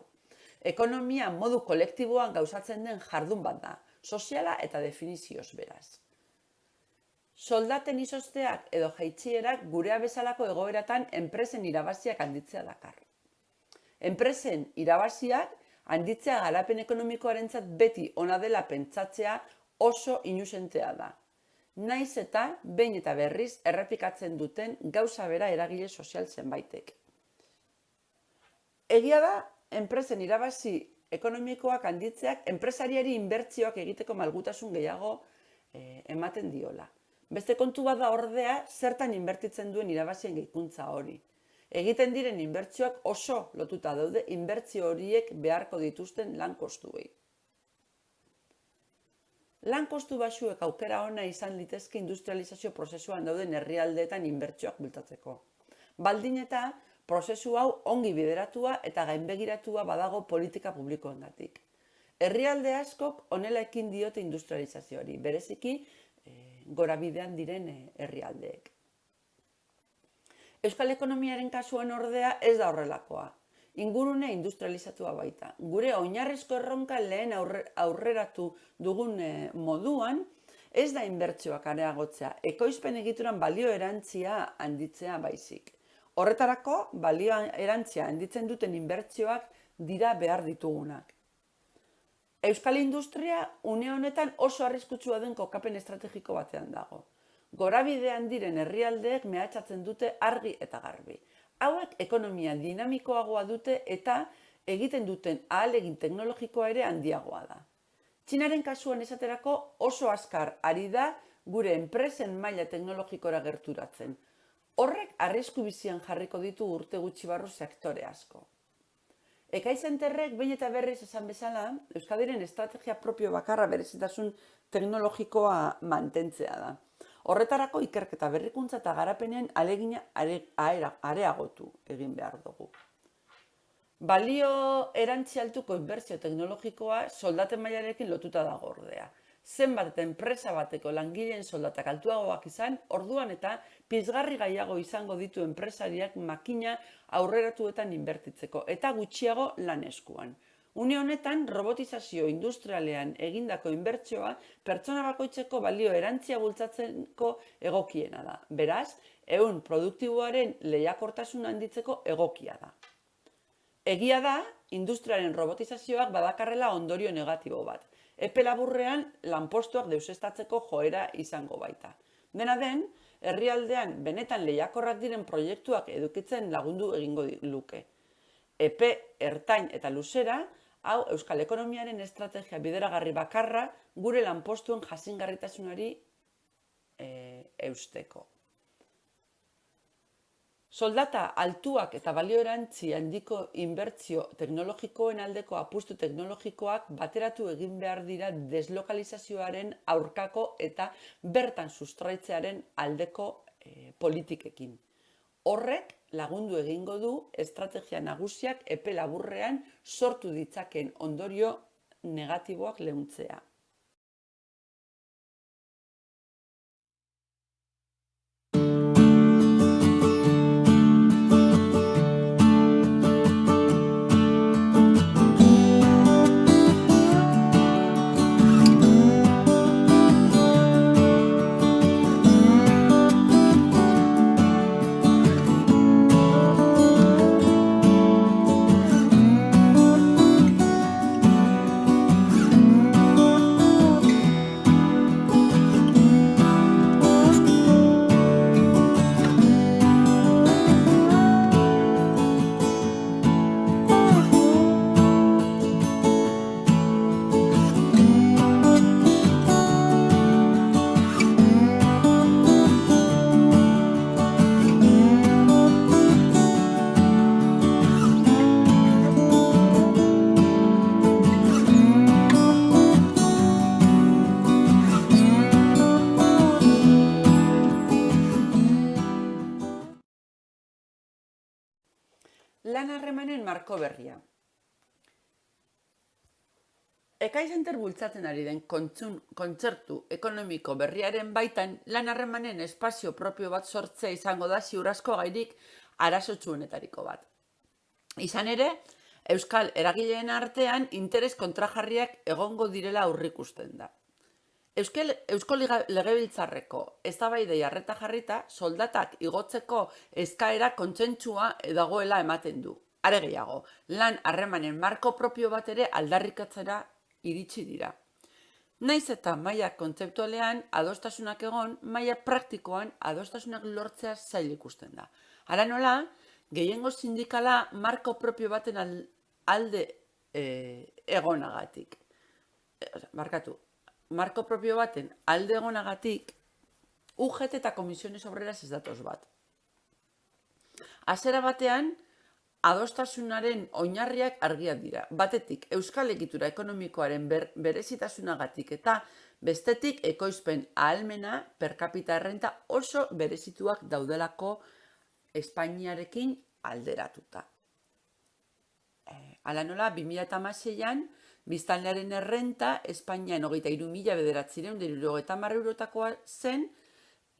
Ekonomia modu kolektiboan gauzatzen den jardun bat da, soziala eta definizioz beraz. Soldaten izozteak edo jaitsierak gurea bezalako egoeratan enpresen irabaziak handitzea dakar. Enpresen irabaziak handitzea garapen ekonomikoarentzat beti ona dela pentsatzea oso inusentea da. Naiz eta behin eta berriz errepikatzen duten gauza bera eragile sozial zenbaitek. Egia da, enpresen irabazi ekonomikoak handitzeak enpresariari inbertsioak egiteko malgutasun gehiago ematen diola. Beste kontu bat da ordea zertan inbertitzen duen irabazien gehikuntza hori. Egiten diren inbertsioak oso lotuta daude inbertsio horiek beharko dituzten lan kostuei. Lan kostu baxuek aukera ona izan litezke industrializazio prozesuan dauden herrialdeetan inbertsioak bultatzeko. Baldin eta prozesu hau ongi bideratua eta gainbegiratua badago politika publikoengatik. Herrialde askok honela ekin diote industrializazioari, bereziki gorabidean diren herrialdeek. Euskal ekonomiaren kasuan ordea ez da horrelakoa. Ingurune industrializatua baita. Gure oinarrizko erronka lehen aurreratu dugun moduan, ez da inbertsioak areagotzea, ekoizpen egituran balio erantzia handitzea baizik. Horretarako, balio erantzia handitzen duten inbertsioak dira behar ditugunak. Euskal industria une honetan oso arriskutsua den kokapen estrategiko batean dago. Gorabidean diren herrialdeek mehatxatzen dute argi eta garbi. Hauek ekonomia dinamikoagoa dute eta egiten duten ahalegin teknologikoa ere handiagoa da. Txinaren kasuan esaterako oso azkar ari da gure enpresen maila teknologikora gerturatzen. Horrek arrisku bizian jarriko ditu urte gutxi barru sektore asko. Ekaizenterrek behin eta berriz esan bezala, Euskadiren estrategia propio bakarra berezitasun teknologikoa mantentzea da. Horretarako ikerketa berrikuntza eta garapenean alegina areagotu egin behar dugu. Balio erantzi altuko inbertsio teknologikoa soldaten mailarekin lotuta dago ordea. Zenbat eta enpresa bateko langileen soldatak altuagoak izan, orduan eta pizgarri gehiago izango ditu enpresariak makina aurreratuetan inbertitzeko eta gutxiago lan eskuan. Une honetan, robotizazio industrialean egindako inbertsioa pertsona bakoitzeko balio erantzia bultzatzeko egokiena da. Beraz, ehun produktiboaren lehiakortasun handitzeko egokia da. Egia da, industriaren robotizazioak badakarrela ondorio negatibo bat. Epe laburrean lanpostuak deusestatzeko joera izango baita. Dena den, herrialdean benetan lehiakorrak diren proiektuak edukitzen lagundu egingo luke. Epe ertain eta luzera, hau euskal ekonomiaren estrategia bideragarri bakarra gure lanpostuen jasangarritasunari eusteko. Soldata altuak eta balio erantzi handiko inbertsio teknologikoen aldeko apustu teknologikoak bateratu egin behar dira deslokalizazioaren aurkako eta bertan sustraitzearen aldeko politikekin. Horrek lagundu egingo du estrategia nagusiak epe laburrean sortu ditzakeen ondorio negatiboak leuntzea. harremanen marko berria. Ekai Center bultzatzen ari den kontzertu ekonomiko berriaren baitan lan harremanen espazio propio bat sortzea izango da ziur asko gairik arazotsuenetariko bat. Izan ere, euskal eragileen artean interes kontrajarriak egongo direla aurreikusten da. Eusko Legebiltzarreko eztabaidei arreta jarrita, soldatak igotzeko eskaera kontsentsua dagoela ematen du. Are gehiago, lan harremanen marko propio bat ere aldarrikatzera iritsi dira. Naiz eta maila kontzeptualean adostasunak egon, maila praktikoan adostasunak lortzea zail ikusten da. Hala nola, gehiengo sindikala marko propio baten alde egonagatik. Marko propio baten alde egonagatik, UGT eta Komisiones Obreras ez datoz bat. Hasiera batean, adostasunaren oinarriak argiak dira. Batetik, euskal egitura ekonomikoaren berezitasunagatik eta bestetik ekoizpen ahalmena per capita errenta oso berezituak daudelako Espainiarekin alderatuta. Hala nola, 2016an, biztanlearen errenta Espainian 23.970 eurotakoa zen,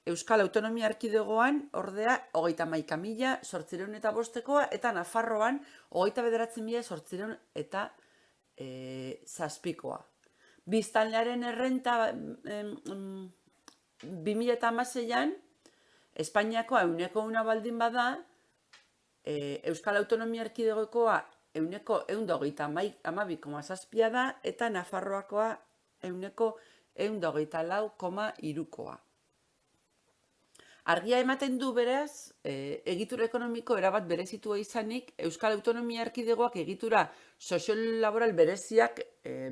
Euskal Autonomia Erkidegoan ordea 31.805 eta Nafarroan 29.807 Biztanlearen errenta 2016an Espainiakoa 100 baldin bada, Euskal Autonomia Erkidegokoa 112,7 da eta Nafarroakoa 124,3. Argia ematen du beraz, egitura ekonomiko erabat berezitua izanik, Euskal Autonomia Erkidegoak egitura soziolaboral bereziak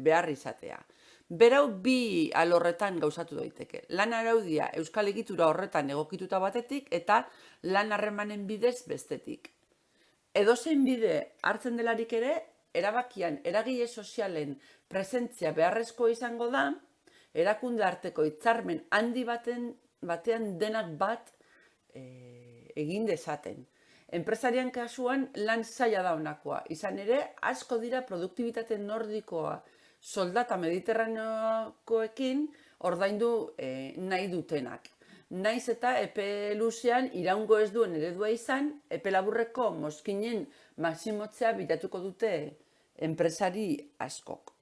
behar izatea. Berau bi alorretan gauzatu daiteke. Lan araudia Euskal egitura horretan egokituta batetik eta lan harremanen bidez bestetik. Edozein bide hartzen delarik ere, erabakian eragile sozialen presentzia beharrezkoa izango da, erakunde arteko hitzarmen handi batean denak bat egin dezaten. Enpresarian kasuan lan zaila da honakoa. Izan ere, asko dira produktibitate nordikoa soldata mediterraneokoekin ordaindu nahi dutenak. Naiz eta epe luzean iraungo ez duen eredua izan, epe laburreko mozkinen maximotzea bilatuko dute enpresari askok.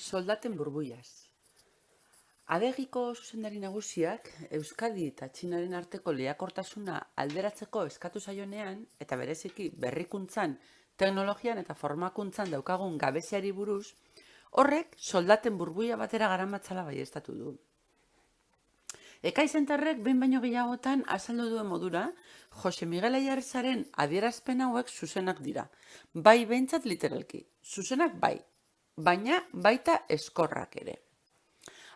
Soldaten burbuiaz. Adegiko zuzendari nagusiak Euskadi eta Txinaren arteko lehiakortasuna alderatzeko eskatu zaionean eta bereziki berrikuntzan, teknologian eta formakuntzan daukagun gabeziari buruz, horrek soldaten burbuia batera garamatzala baieztatu du. Ekai Centerrek behin baino gehiagotan azaldu duen modura, Jose Miguel Aiarzaren adierazpen hauek zuzenak dira. Bai behintzat literalki, zuzenak bai, baina baita eskorrak ere.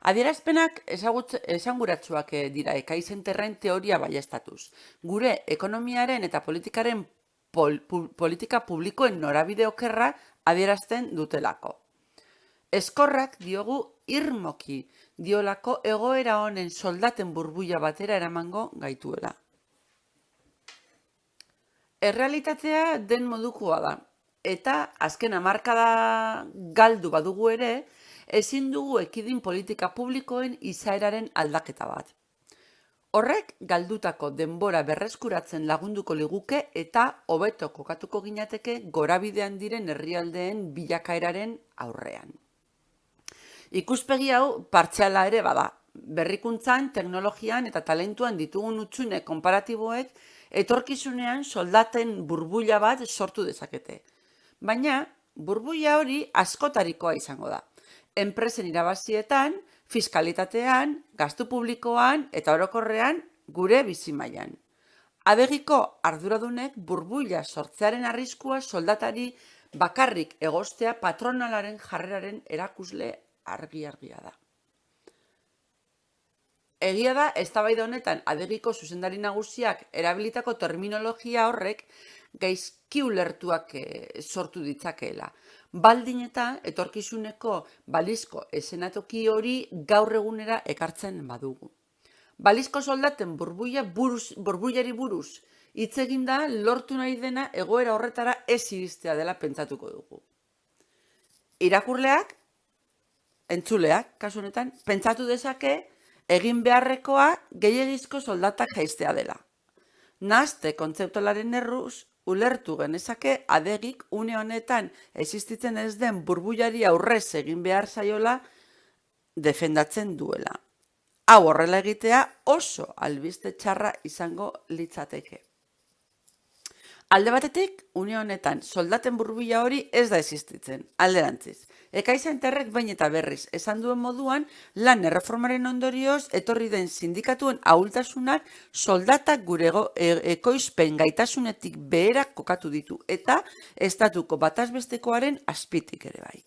Adierazpenak esanguratsuak dira ekaizenterren teoria baieztatuz. Gure ekonomiaren eta politikaren politika publikoen norabide okerra adierazten dutelako. Eskorrak diogu irmoki diolako egoera honen soldaten burbuila batera eramango gaituela. Errealitatea den modukoa da, eta azken hamarkada galdu badugu ere, ezin dugu ekidin politika publikoen izaeraren aldaketa bat. Horrek galdutako denbora berreskuratzen lagunduko liguke eta hobeto kokatuko ginateke gorabidean diren herrialdeen bilakaeraren aurrean. Ikuspegi hau partziala ere bada. Berrikuntzan, teknologian eta talentuan ditugun hutsune konparatiboek etorkizunean soldaten burbuila bat sortu dezakete. Baina, burbuila hori askotarikoa izango da. Enpresen irabazietan, fiskalitatean, gastu publikoan eta orokorrean gure bizimailan. Adegiko arduradunek burbuila sortzearen arriskua soldatari bakarrik egostea patronalaren jarreraren erakusle argi-argia da. Egia da, eztabaida honetan adegiko zuzendari nagusiak erabilitako terminologia horrek gaizki ulertuak sortu ditzakeela. Baldin eta etorkizuneko balizko eszenatoki hori gaur egunera ekartzen badugu. Balizko soldaten burbuilari buruz hitz egin da lortu nahi dena egoera horretara ez iristea dela pentsatuko dugu. Irakurleak, entzuleak, kasu honetan, pentsatu dezake egin beharrekoa gehiegizko soldatak jaistea dela. Nahazte kontzeptualaren erruz, ulertu genezake adegik une honetan existitzen ez den burbuilari aurrez egin behar zaiola defendatzen duela. Hau horrela egitea oso albiste txarra izango litzateke. Alde batetik, une honetan soldaten burbuila hori ez da existitzen, alderantziz. Ekaizenterrek behin eta berriz esan duen moduan, lan erreformaren ondorioz etorri den sindikatuen ahultasunak soldatak gure ekoizpen gaitasunetik beherak kokatu ditu eta estatuko batazbestekoaren azpitik ere bai.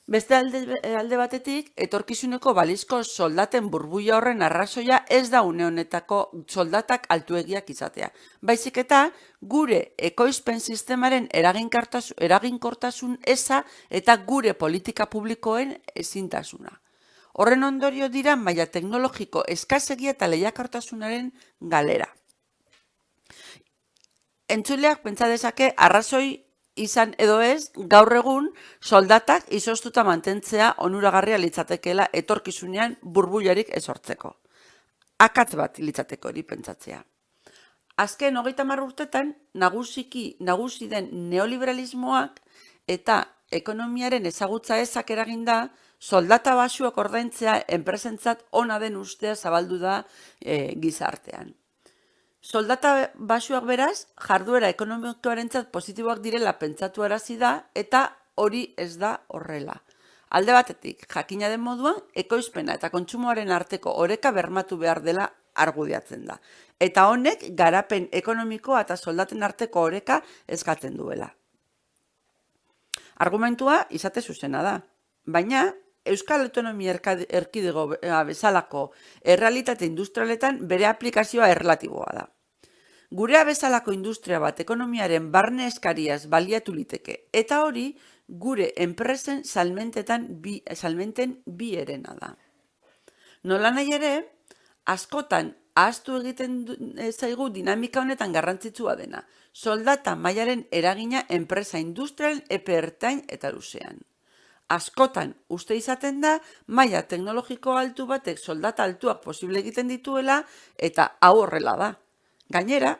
Beste alde batetik, etorkizuneko balizko soldaten burbuila horren arrazoia ez da une honetako soldatak altuegiak izatea. Baizik eta gure ekoizpen sistemaren eraginkortasun eza eta gure politika publikoen ezintasuna. Horren ondorio dira maila teknologiko eskasegia eta lehiakortasunaren galera. Entzuleak pentsa dezake arrazoi izan edo ez, gaur egun soldatak izoztuta mantentzea onuragarria litzatekeela etorkizunean burbuilarik ez sortzeko. Akatz bat litzateko hori pentsatzea. Azken 30 urtetan nagusi den neoliberalismoak eta ekonomiaren ezagutza ezak eraginda soldata baxuak ordaintzea enpresentzat ona den ustea zabaldu da gizartean. Soldata baxuak beraz, jarduera ekonomikoarentzat positiboak direla pentsatu arazi da eta hori ez da horrela. Alde batetik, jakina den moduan, ekoizpena eta kontsumoaren arteko oreka bermatu behar dela argudiatzen da. Eta honek garapen ekonomikoa eta soldaten arteko oreka eskatzen duela. Argumentua izate zuzena da, baina Euskal Autonomia Erkidego bezalako errealitate industrialetan bere aplikazioa erlatiboa da. Gurea bezalako industria bat ekonomiaren barne eskariaz baliatu liteke, eta hori gure enpresen salmenten bi herena da. Nola nahi ere, askotan ahaztu egiten zaigu dinamika honetan garrantzitsua dena, soldata mailaren eragina enpresa industrial epe ertain eta luzean. Askotan uste izaten da maila teknologiko altu batek soldata altuak posible egiten dituela eta hau horrela da. Gainera,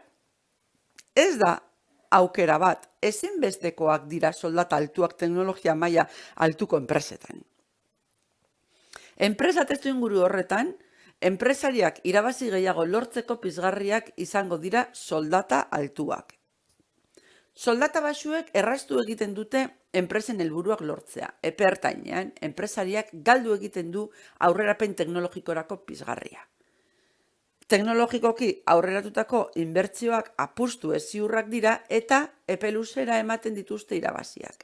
ez da aukera bat, ezinbestekoak dira soldata altuak teknologia maila altuko enpresetan. Enpresa testuinguru horretan, enpresariak irabazi gehiago lortzeko pizgarriak izango dira soldata altuak. Soldata baxuek erraztu egiten dute enpresen helburuak lortzea. Epe ertainean, enpresariak galdu egiten du aurrerapen teknologikorako pizgarria. Teknologikoki aurreratutako inbertsioak apustu ez ziurrak dira eta epe luzera ematen dituzte irabaziak.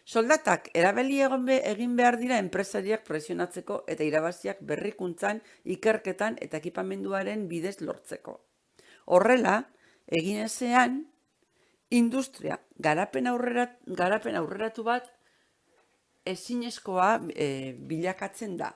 Soldatak erabili egin behar dira enpresariak presionatzeko eta irabaziak berrikuntzan, ikerketan eta ekipamenduaren bidez lortzeko. Horrela, egin ezean, industria garapen aurreratu bat ezinezkoa bilakatzen da.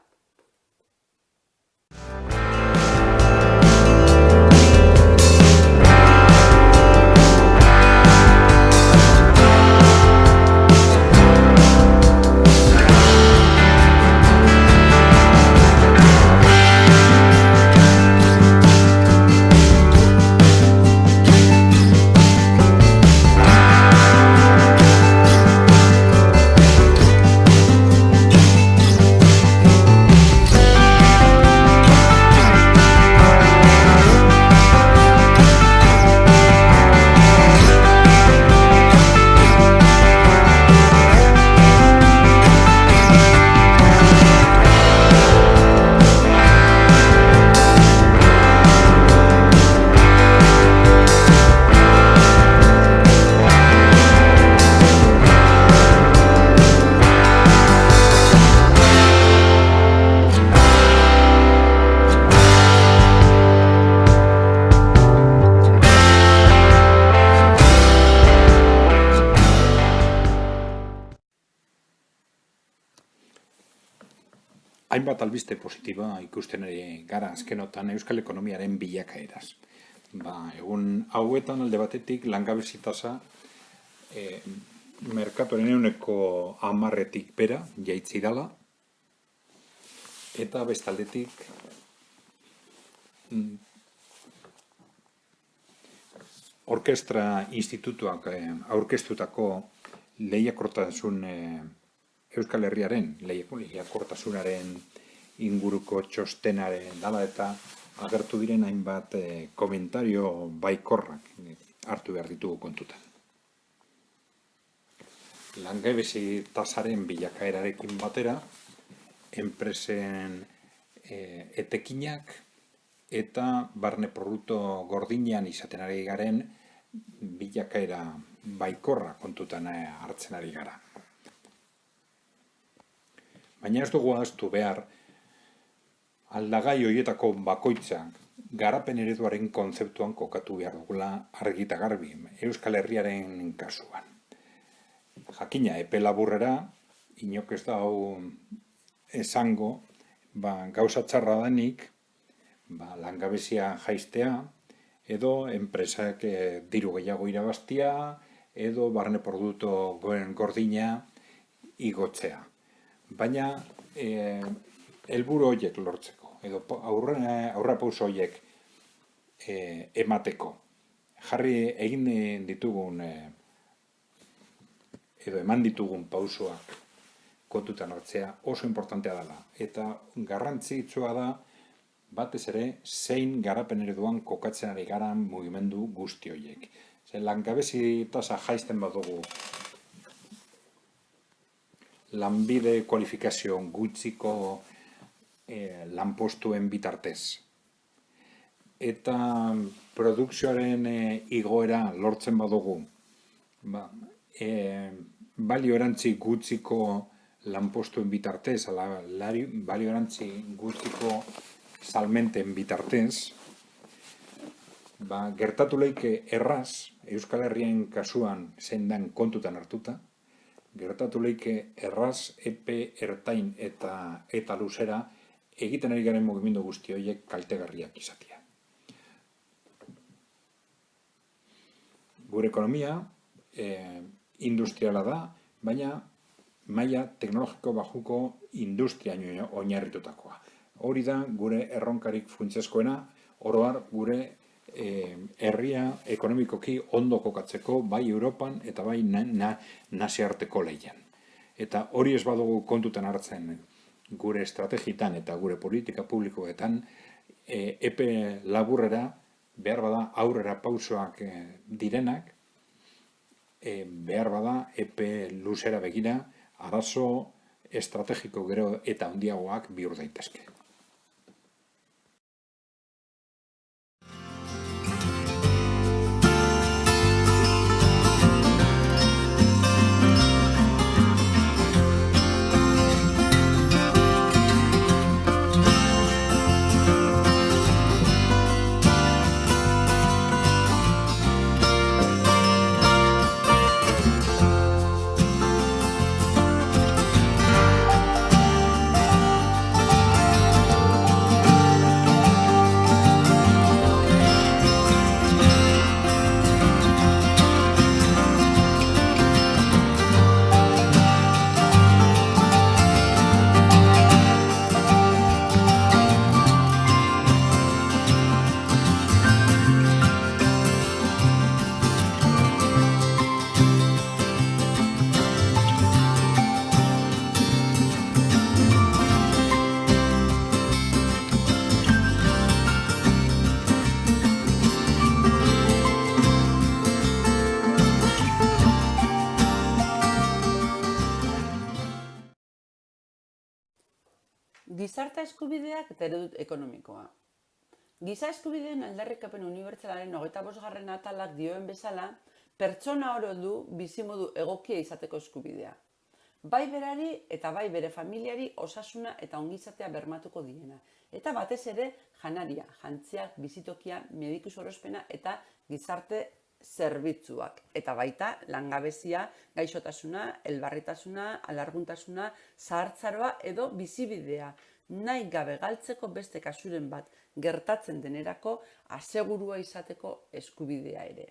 Hainbat albiste positiba ikusten ere gara azkenotan euskal ekonomiaren bilakaeraz. Egun hauetan alde batetik langabezi tasa merkatuaren 10% bera jaitsi dala, eta bestaldetik Orkestra Institutuak aurkeztutako lehiakortasun Euskal Herriaren lehiakortasunaren inguruko txostenaren dala eta agertu diren hainbat komentario baikorrak hartu behar ditugu kontutan. Langabezi tasaren bilakaerarekin batera, enpresen etekinak eta barne produktu gordinean izaten ari garen bilakaera baikorra kontutan hartzen ari gara. Baina ez dugu ahaztu behar, aldagai horietako bakoitzak garapen ereduaren kontzeptuan kokatu behar dugula argi eta garbi, Euskal Herriaren kasuan. Jakina, epe laburrera, inok ez da hau esango, gauza txarra danik, langabezia jaistea, edo enpresak diru gehiago irabaztia, edo barne produktu gordina igotzea. Baina helburu horiek lortzeko, edo aurrerapauso horiek emateko. Jarri egin ditugun edo eman ditugun pausoak kontutan hartzea oso importantea dela. Eta garrantzitsua da batez ere zein garapen ereduan kokatzen ari garan mugimendu guzti horiek. Langabezi tasa jaisten badugu lanbide kualifikazio gutxiko lanpostuen bitartez. Eta produkzioaren igoera lortzen badugu, balio erantzi gutxiko lanpostuen bitartez, balio erantzi gutxiko salmenten bitartez, gertatu leike erraz, Euskal Herrien kasuan zein den kontutan hartuta, gertatu leike erraz, epe, ertain eta luzera egiten ari garen mugimendu guzti horiek kaltegarriak izatea. Gure ekonomia industriala da, baina maila teknologiko bajuko industria oinarritutakoa. Hori da gure erronkarik funtsezkoena, oro har gure herria ekonomikoki ondo kokatzeko bai Europan eta bai nazioarteko lehian. Eta hori ez badugu kontutan hartzen gure estrategitan eta gure politika publikoetan, epe laburrera behar bada aurrera pausoak direnak, behar bada epe luzera begira arazo estrategiko gero eta handiagoak bihur daitezke. Gizarte eskubideak eta eredu ekonomikoa. Giza eskubideen aldarrikapen unibertsalaren 25. atalak dioen bezala, pertsona oro du bizimodu egokia izateko eskubidea. Bai berari eta bai bere familiari osasuna eta ongizatea bermatuko diena. Eta batez ere janaria, jantziak, bizitokia, mediku sorospena eta gizarte zerbitzuak. Eta baita langabezia, gaixotasuna, elbarritasuna, alarguntasuna, zahartzaroa edo bizibidea. Nahi gabe galtzeko beste kasuren bat gertatzen denerako asegurua izateko eskubidea ere.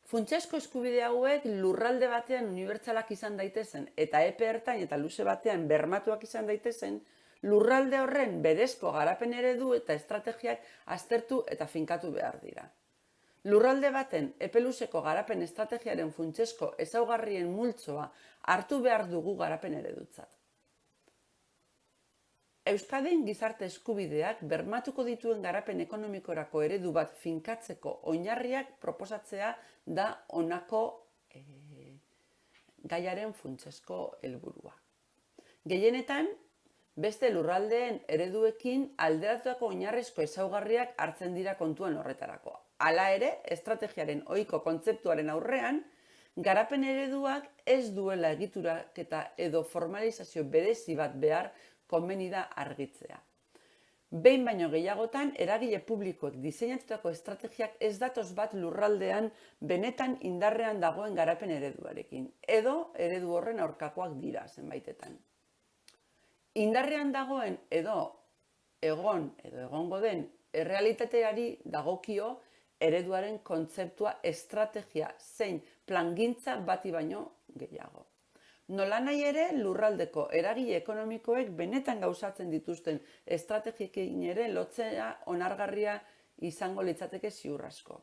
Funtsezko eskubide hauek lurralde batean unibertsalak izan daitezen eta epe ertain eta luze batean bermatuak izan daitezen, lurralde horren berezko garapen eredu eta estrategiak aztertu eta finkatu behar dira. Lurralde baten epe luzeko garapen estrategiaren funtsezko ezaugarrien multzoa hartu behar dugu garapen eredutzat. Euskadin gizarte eskubideak bermatuko dituen garapen ekonomikorako eredu bat finkatzeko oinarriak proposatzea da honako gaiaren funtsezko helburua. Gehienetan, beste lurraldeen ereduekin alderatutako oinarrizko ezaugarriak hartzen dira kontuan horretarako. Hala ere, estrategiaren ohiko kontzeptuaren aurrean, garapen ereduak ez duela egituraketa edo formalizazio berezi bat behar komeni da argitzea. Behin baino gehiagotan, eragile publikoek diseinatutako estrategiak ez datoz bat lurraldean benetan indarrean dagoen garapen ereduarekin, edo eredu horren aurkakoak dira zenbaitetan. Indarrean dagoen edo egongo den errealitateari dagokio ereduaren kontzeptua, estrategia zein plangintza bati baino gehiago. Nolanahi ere, lurraldeko eragile ekonomikoek benetan gauzatzen dituzten estrategiekin ere lotzea onargarria izango litzateke ziur asko.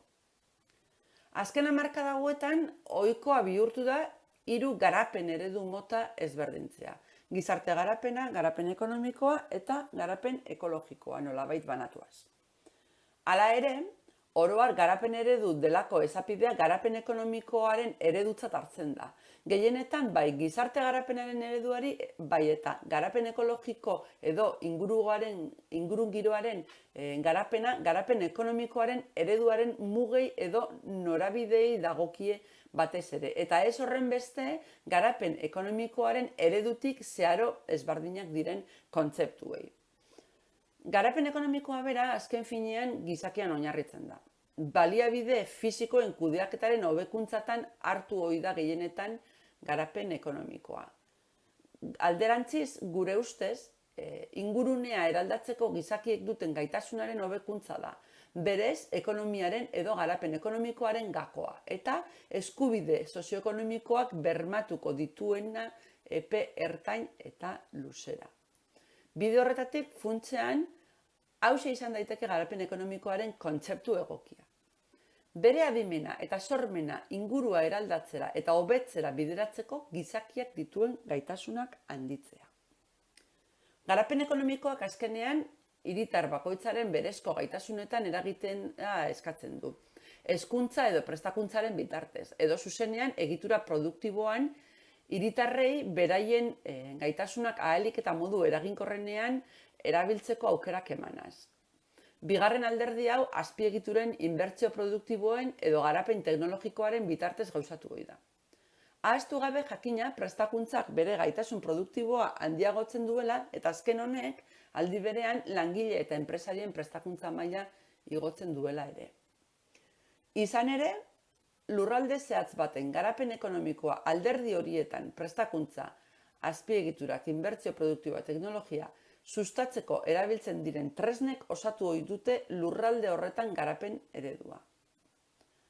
Azken hamarkada hauetan, ohikoa bihurtu da 3 garapen eredu mota ezberdintzea. Gizarte garapena, garapen ekonomikoa eta garapen ekologikoa nolabait banatuaz. Hala ere, oro har garapen eredu delako esapidea garapen ekonomikoaren eredutzat hartzen da. Gehienetan bai gizarte garapenaren ereduari, bai eta garapen ekologiko edo ingurugiroaren garapena, garapen ekonomikoaren ereduaren mugei edo norabidei dagokie batez ere. Eta ez horren beste, garapen ekonomikoaren eredutik zeharo ezberdinak diren kontzeptuei. Garapen ekonomikoa bera azken finean gizakian oinarritzen da. Baliabide fisikoen kudeaketaren hobekuntzatan hartu ohi da gehienetan garapen ekonomikoa. Alderantziz, gure ustez, ingurunea eraldatzeko gizakiek duten gaitasunaren hobekuntza da. Berez, ekonomiaren edo garapen ekonomikoaren gakoa. Eta eskubide sozioekonomikoak bermatuko dituena epe ertain eta luzera. Bide horretatik funtsean, hauxe izan daiteke garapen ekonomikoaren kontzeptu egokia. Bere adimena eta sormena ingurua eraldatzera eta hobetzera bideratzeko gizakiak dituen gaitasunak handitzea. Garapen ekonomikoak azkenean hiritar bakoitzaren berezko gaitasunetan eragitena eskatzen du. Hezkuntza edo prestakuntzaren bitartez, edo zuzenean egitura produktiboan hiritarrei beraien gaitasunak ahalik eta modu eraginkorrenean erabiltzeko aukerak emanaz. Bigarren alderdi hau azpiegituren inbertsio produktiboen edo garapen teknologikoaren bitartez gauzatu ohi da. Ahaztu gabe jakina prestakuntzak bere gaitasun produktiboa handiagotzen duela eta azken honek aldi berean langile eta enpresarien prestakuntza maila igotzen duela ere. Izan ere, lurralde zehatz baten garapen ekonomikoa alderdi horietan prestakuntza, azpiegiturak, inbertsio produktiboa, teknologia sustatzeko erabiltzen diren tresnek osatu ohi dute lurralde horretan garapen eredua.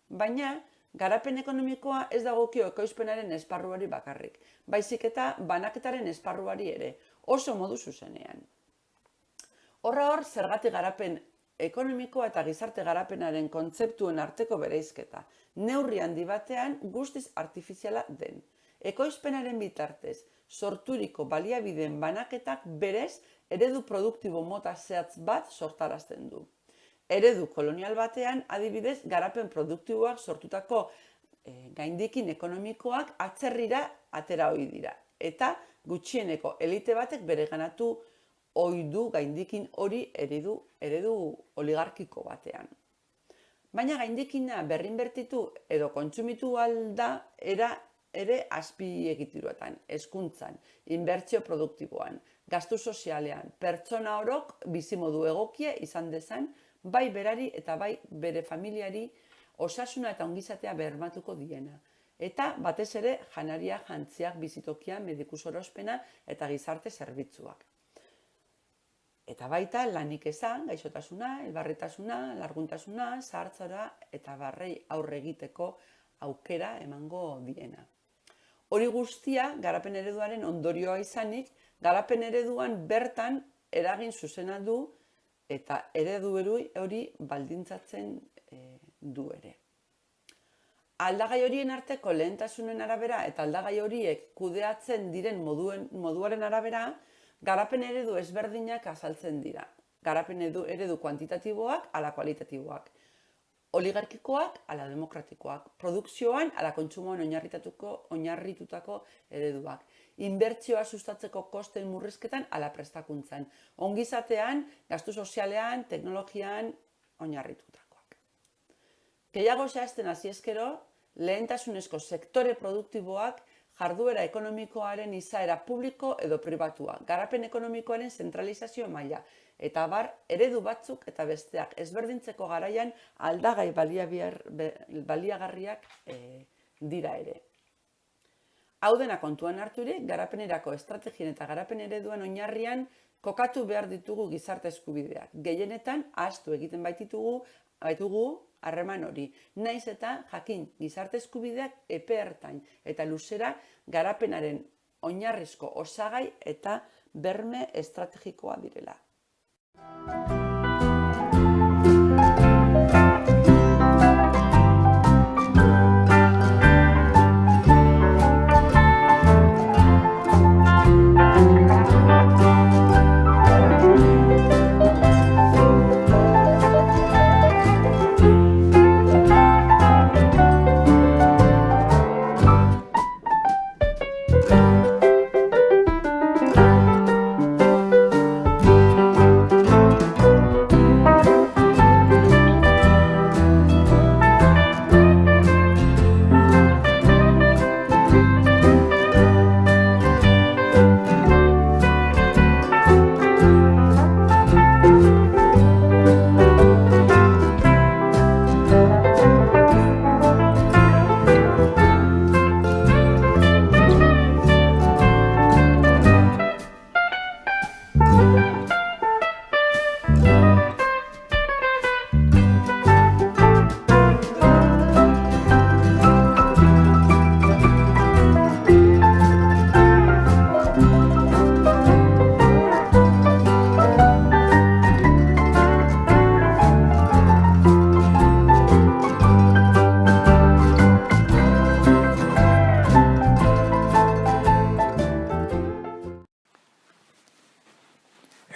Baina, garapen ekonomikoa ez dagokio ekoizpenaren esparruari bakarrik, baizik eta banaketaren esparruari ere, oso modu zuzenean. Horra hor, zergatik garapen ekonomikoa eta gizarte garapenaren kontzeptuen arteko bereizketa, neurri handi batean guztiz artifiziala den. Ekoizpenaren bitartez, sorturiko baliabideen banaketak berez eredu produktibo mota zehatz bat sortarazten du. Eredu kolonial batean, adibidez, garapen produktiboak sortutako gaindikin ekonomikoak atzerrira atera ohi dira. Eta gutxieneko elite batek bereganatu ohi du gaindikin hori eredu oligarkiko batean. Baina gaindikina berrinbertitu edo kontsumitu alda ere azpiegituretan, hezkuntzan, inbertsio produktiboan, gastu sozialean, pertsona orok bizimodu egokia izan dezan, bai berari eta bai bere familiari osasuna eta ongizatea bermatuko diena. Eta batez ere janaria, jantziak, bizitokia, mediku sorospena eta gizarte zerbitzuak. Eta baita lanik ezan, gaixotasuna, elbarritasuna, larguntasuna, zahartzara eta barrei aurre egiteko aukera emango diena. Hori guztia, garapen ereduaren ondorioa izanik, garapen ereduan bertan eragin zuzena du eta eredu hori baldintzatzen du ere. Aldagai horien arteko lehentasunen arabera eta aldagai horiek kudeatzen diren moduaren arabera, garapen eredu ezberdinak azaltzen dira. Garapen eredu kuantitatiboak ala kualitatiboak. Oligarkikoak ala demokratikoak. Produkzioan ala kontsumoan oinarritutako ereduak. Inbertsioa sustatzeko kosten murrizketan ala prestakuntzan. Ongizatean, gastu sozialean, teknologian oinarritutakoak. Gehiago zehazten hasi ezkero, lehentasunezko sektore produktiboak jarduera ekonomikoaren izaera publiko edo pribatua, garapen ekonomikoaren zentralizazio maila, eta abar eredu batzuk eta besteak ezberdintzeko garaian aldagai baliagarriak dira ere. Hau dena kontuan harturik, garapenerako estrategien eta garapen ereduan oinarrian kokatu behar ditugu gizarte eskubideak. Gehienetan ahaztu egiten baitugu harreman hori. Naiz eta jakin gizarte eskubideak epe ertain eta luzera garapenaren oinarrizko osagai eta berme estrategikoa direla.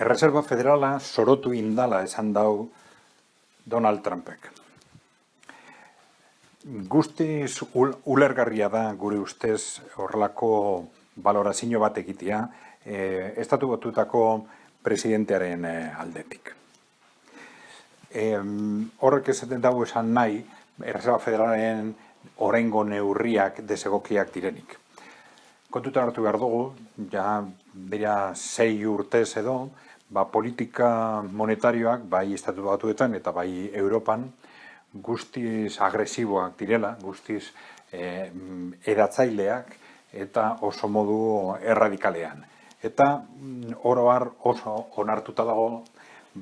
Erreserba Federala sorotu indala esan dau Donald Trumpek. Guztiz ulergarria da gure ustez horrelako balorazio bat egitea Estatu Batutako presidentearen aldetik. Horrek esaten dago esan nahi, Erreserba Federalaren oraingo neurriak desegokiak direnik. Kontutan hartu behar dugu, ja dira 6 urtez edo, politika monetarioak, bai Estatu Batuetan eta bai Europan, guztiz agresiboak direla, guztiz eratzaileak eta oso modu erradikalean. Eta oroar oso onartuta dago,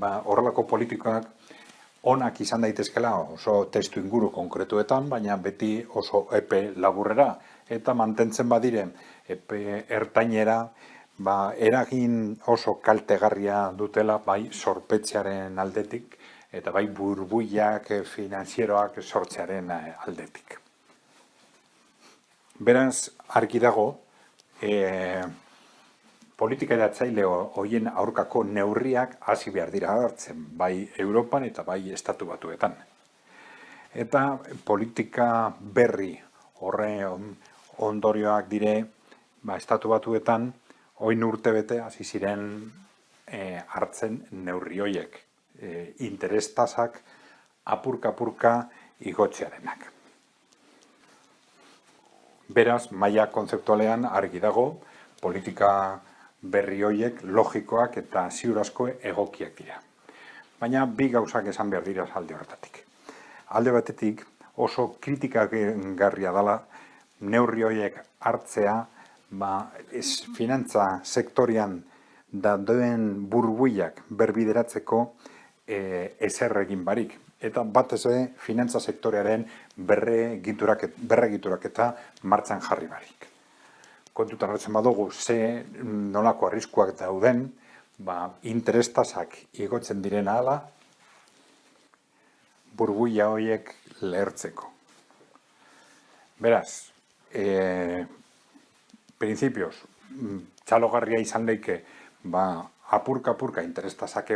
horrelako politikak onak izan daitezkela oso testu inguru konkretuetan, baina beti oso epe laburrera, eta mantentzen badire epe ertainera, eragin oso kaltegarria dutela bai zorpetzearen aldetik eta bai burbuilak finanzieroak sortzearen aldetik. Beraz, argi dago, politika eratzaile horien aurkako neurriak hasi behar dira hartzen, bai Europan eta bai Estatu Batuetan. Eta politika berri horre ondorioak dire Estatu Batuetan, oin urtebete hasi ziren hartzen neurri horiek, interes tasak apurka-apurka igotzearenak. Beraz, maila kontzeptualean argi dago, politika berri horiek logikoak eta ziur asko egokiak dira. Baina bi gauzak esan behar dira alde horretatik. Alde batetik oso kritikagarria dela neurri horiek hartzea, finantza sektorian dauden burbuilak berbideratzeko ezer egin barik. Eta batez ere finantza sektorearen berregituraketa martxan jarri barik. Kontutan hartzen badugu nolako arriskuak dauden, interes tasak igotzen direna ala, burbuila horiek lehertzeko. Beraz, principios, txalogarria izan leike, apurka-apurka interes tasak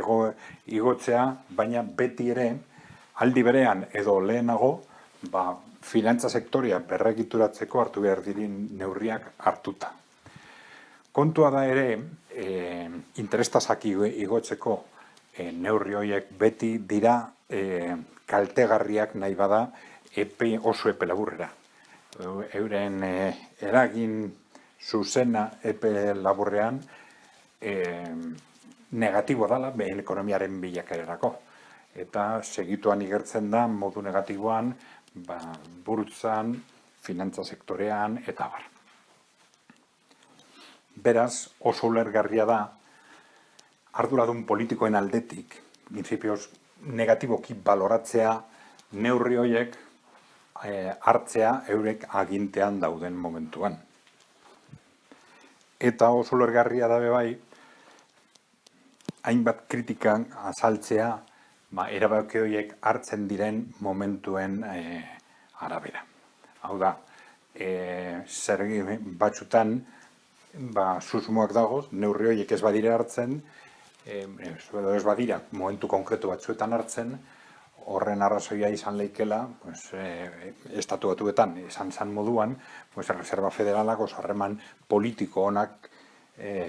igotzea, baina beti ere, aldi berean edo lehenago, finantza sektoria berregituratzeko hartu behar diren neurriak hartuta. Kontua da ere, interes tasak igotzeko neurri horiek beti dira kaltegarriak nahi bada oso epe laburrera. Euren eragin zuzena epe laburrean negatibo dela behen ekonomiaren bilakaerarako. Eta segituan igertzen da modu negatiboan burtsan, finantza sektorean eta bar. Beraz, oso ulergarria da arduradun politikoen aldetik, principios negatiboki baloratzea neurri horiek hartzea eurek agintean dauden momentuan. Eta oso ulergarria da bai, hainbat kritikan azaltzea erabaki horiek hartzen diren momentuen arabera. Hau da, zer batzutan susmoak dagoz, neurri horiek ez badira hartzen, ez badira momentu konkretu batzuetan hartzen, horren arrazoia izan leikela, estatu batuetan, esan moduan, Reserva Federalak oso harreman politiko honak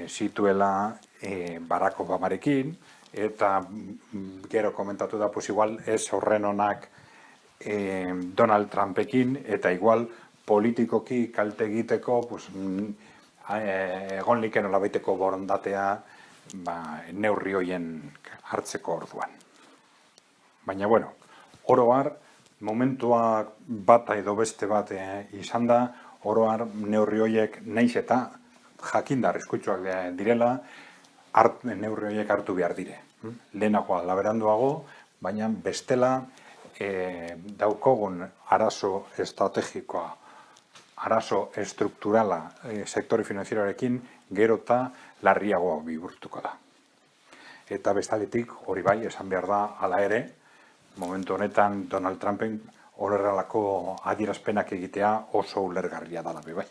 zituela Barack Obamarekin, eta gero komentatu da, igual ez horren honak Donald Trumpekin, eta igual politikoki kalte egiteko egon liken olabaiteko borondatea neurri horien hartzeko orduan. Baina, oro har, momentua bata edo beste bat izan da, oro har neurri horiek naiz eta jakinda arriskutsuak direla, neurri horiek hartu behar dire. Lehenagoa laberanduago, baina bestela daukogun arazo estrategikoa, arazo estrukturala sektore finanzieroarekin gero eta larriagoa bihurtuko da. Eta bestaletik hori bai esan behar da hala ere, momentu honetan Donald Trumpen horrelako adierazpenak egitea oso ulergarria dela bai.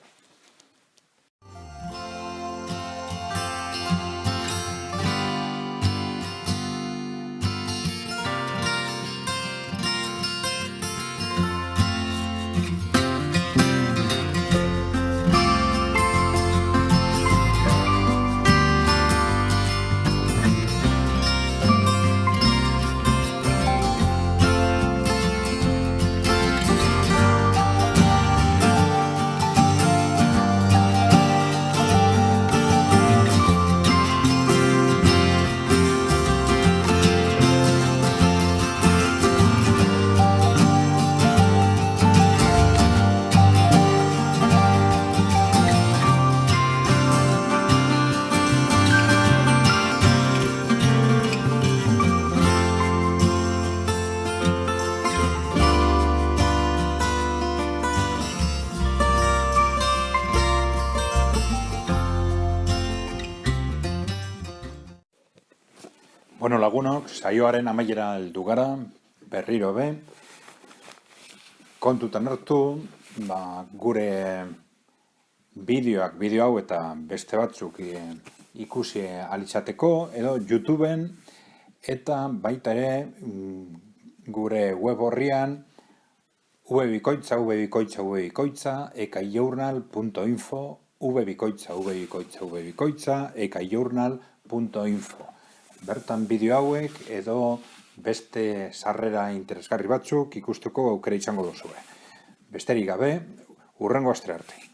Lagunok, saioaren amaiera heldu gara, berriro be, kontutan hartu, gure bideo hau eta beste batzuk ikusi alitzateko, edo YouTubeen, eta baita ere gure web horrian, ekaijournal.info, ekaijournal.info. bertan bideo hauek edo beste sarrera interesgarri batzuk ikusteko aukera izango duzue. Besterik gabe, hurrengo astre arte.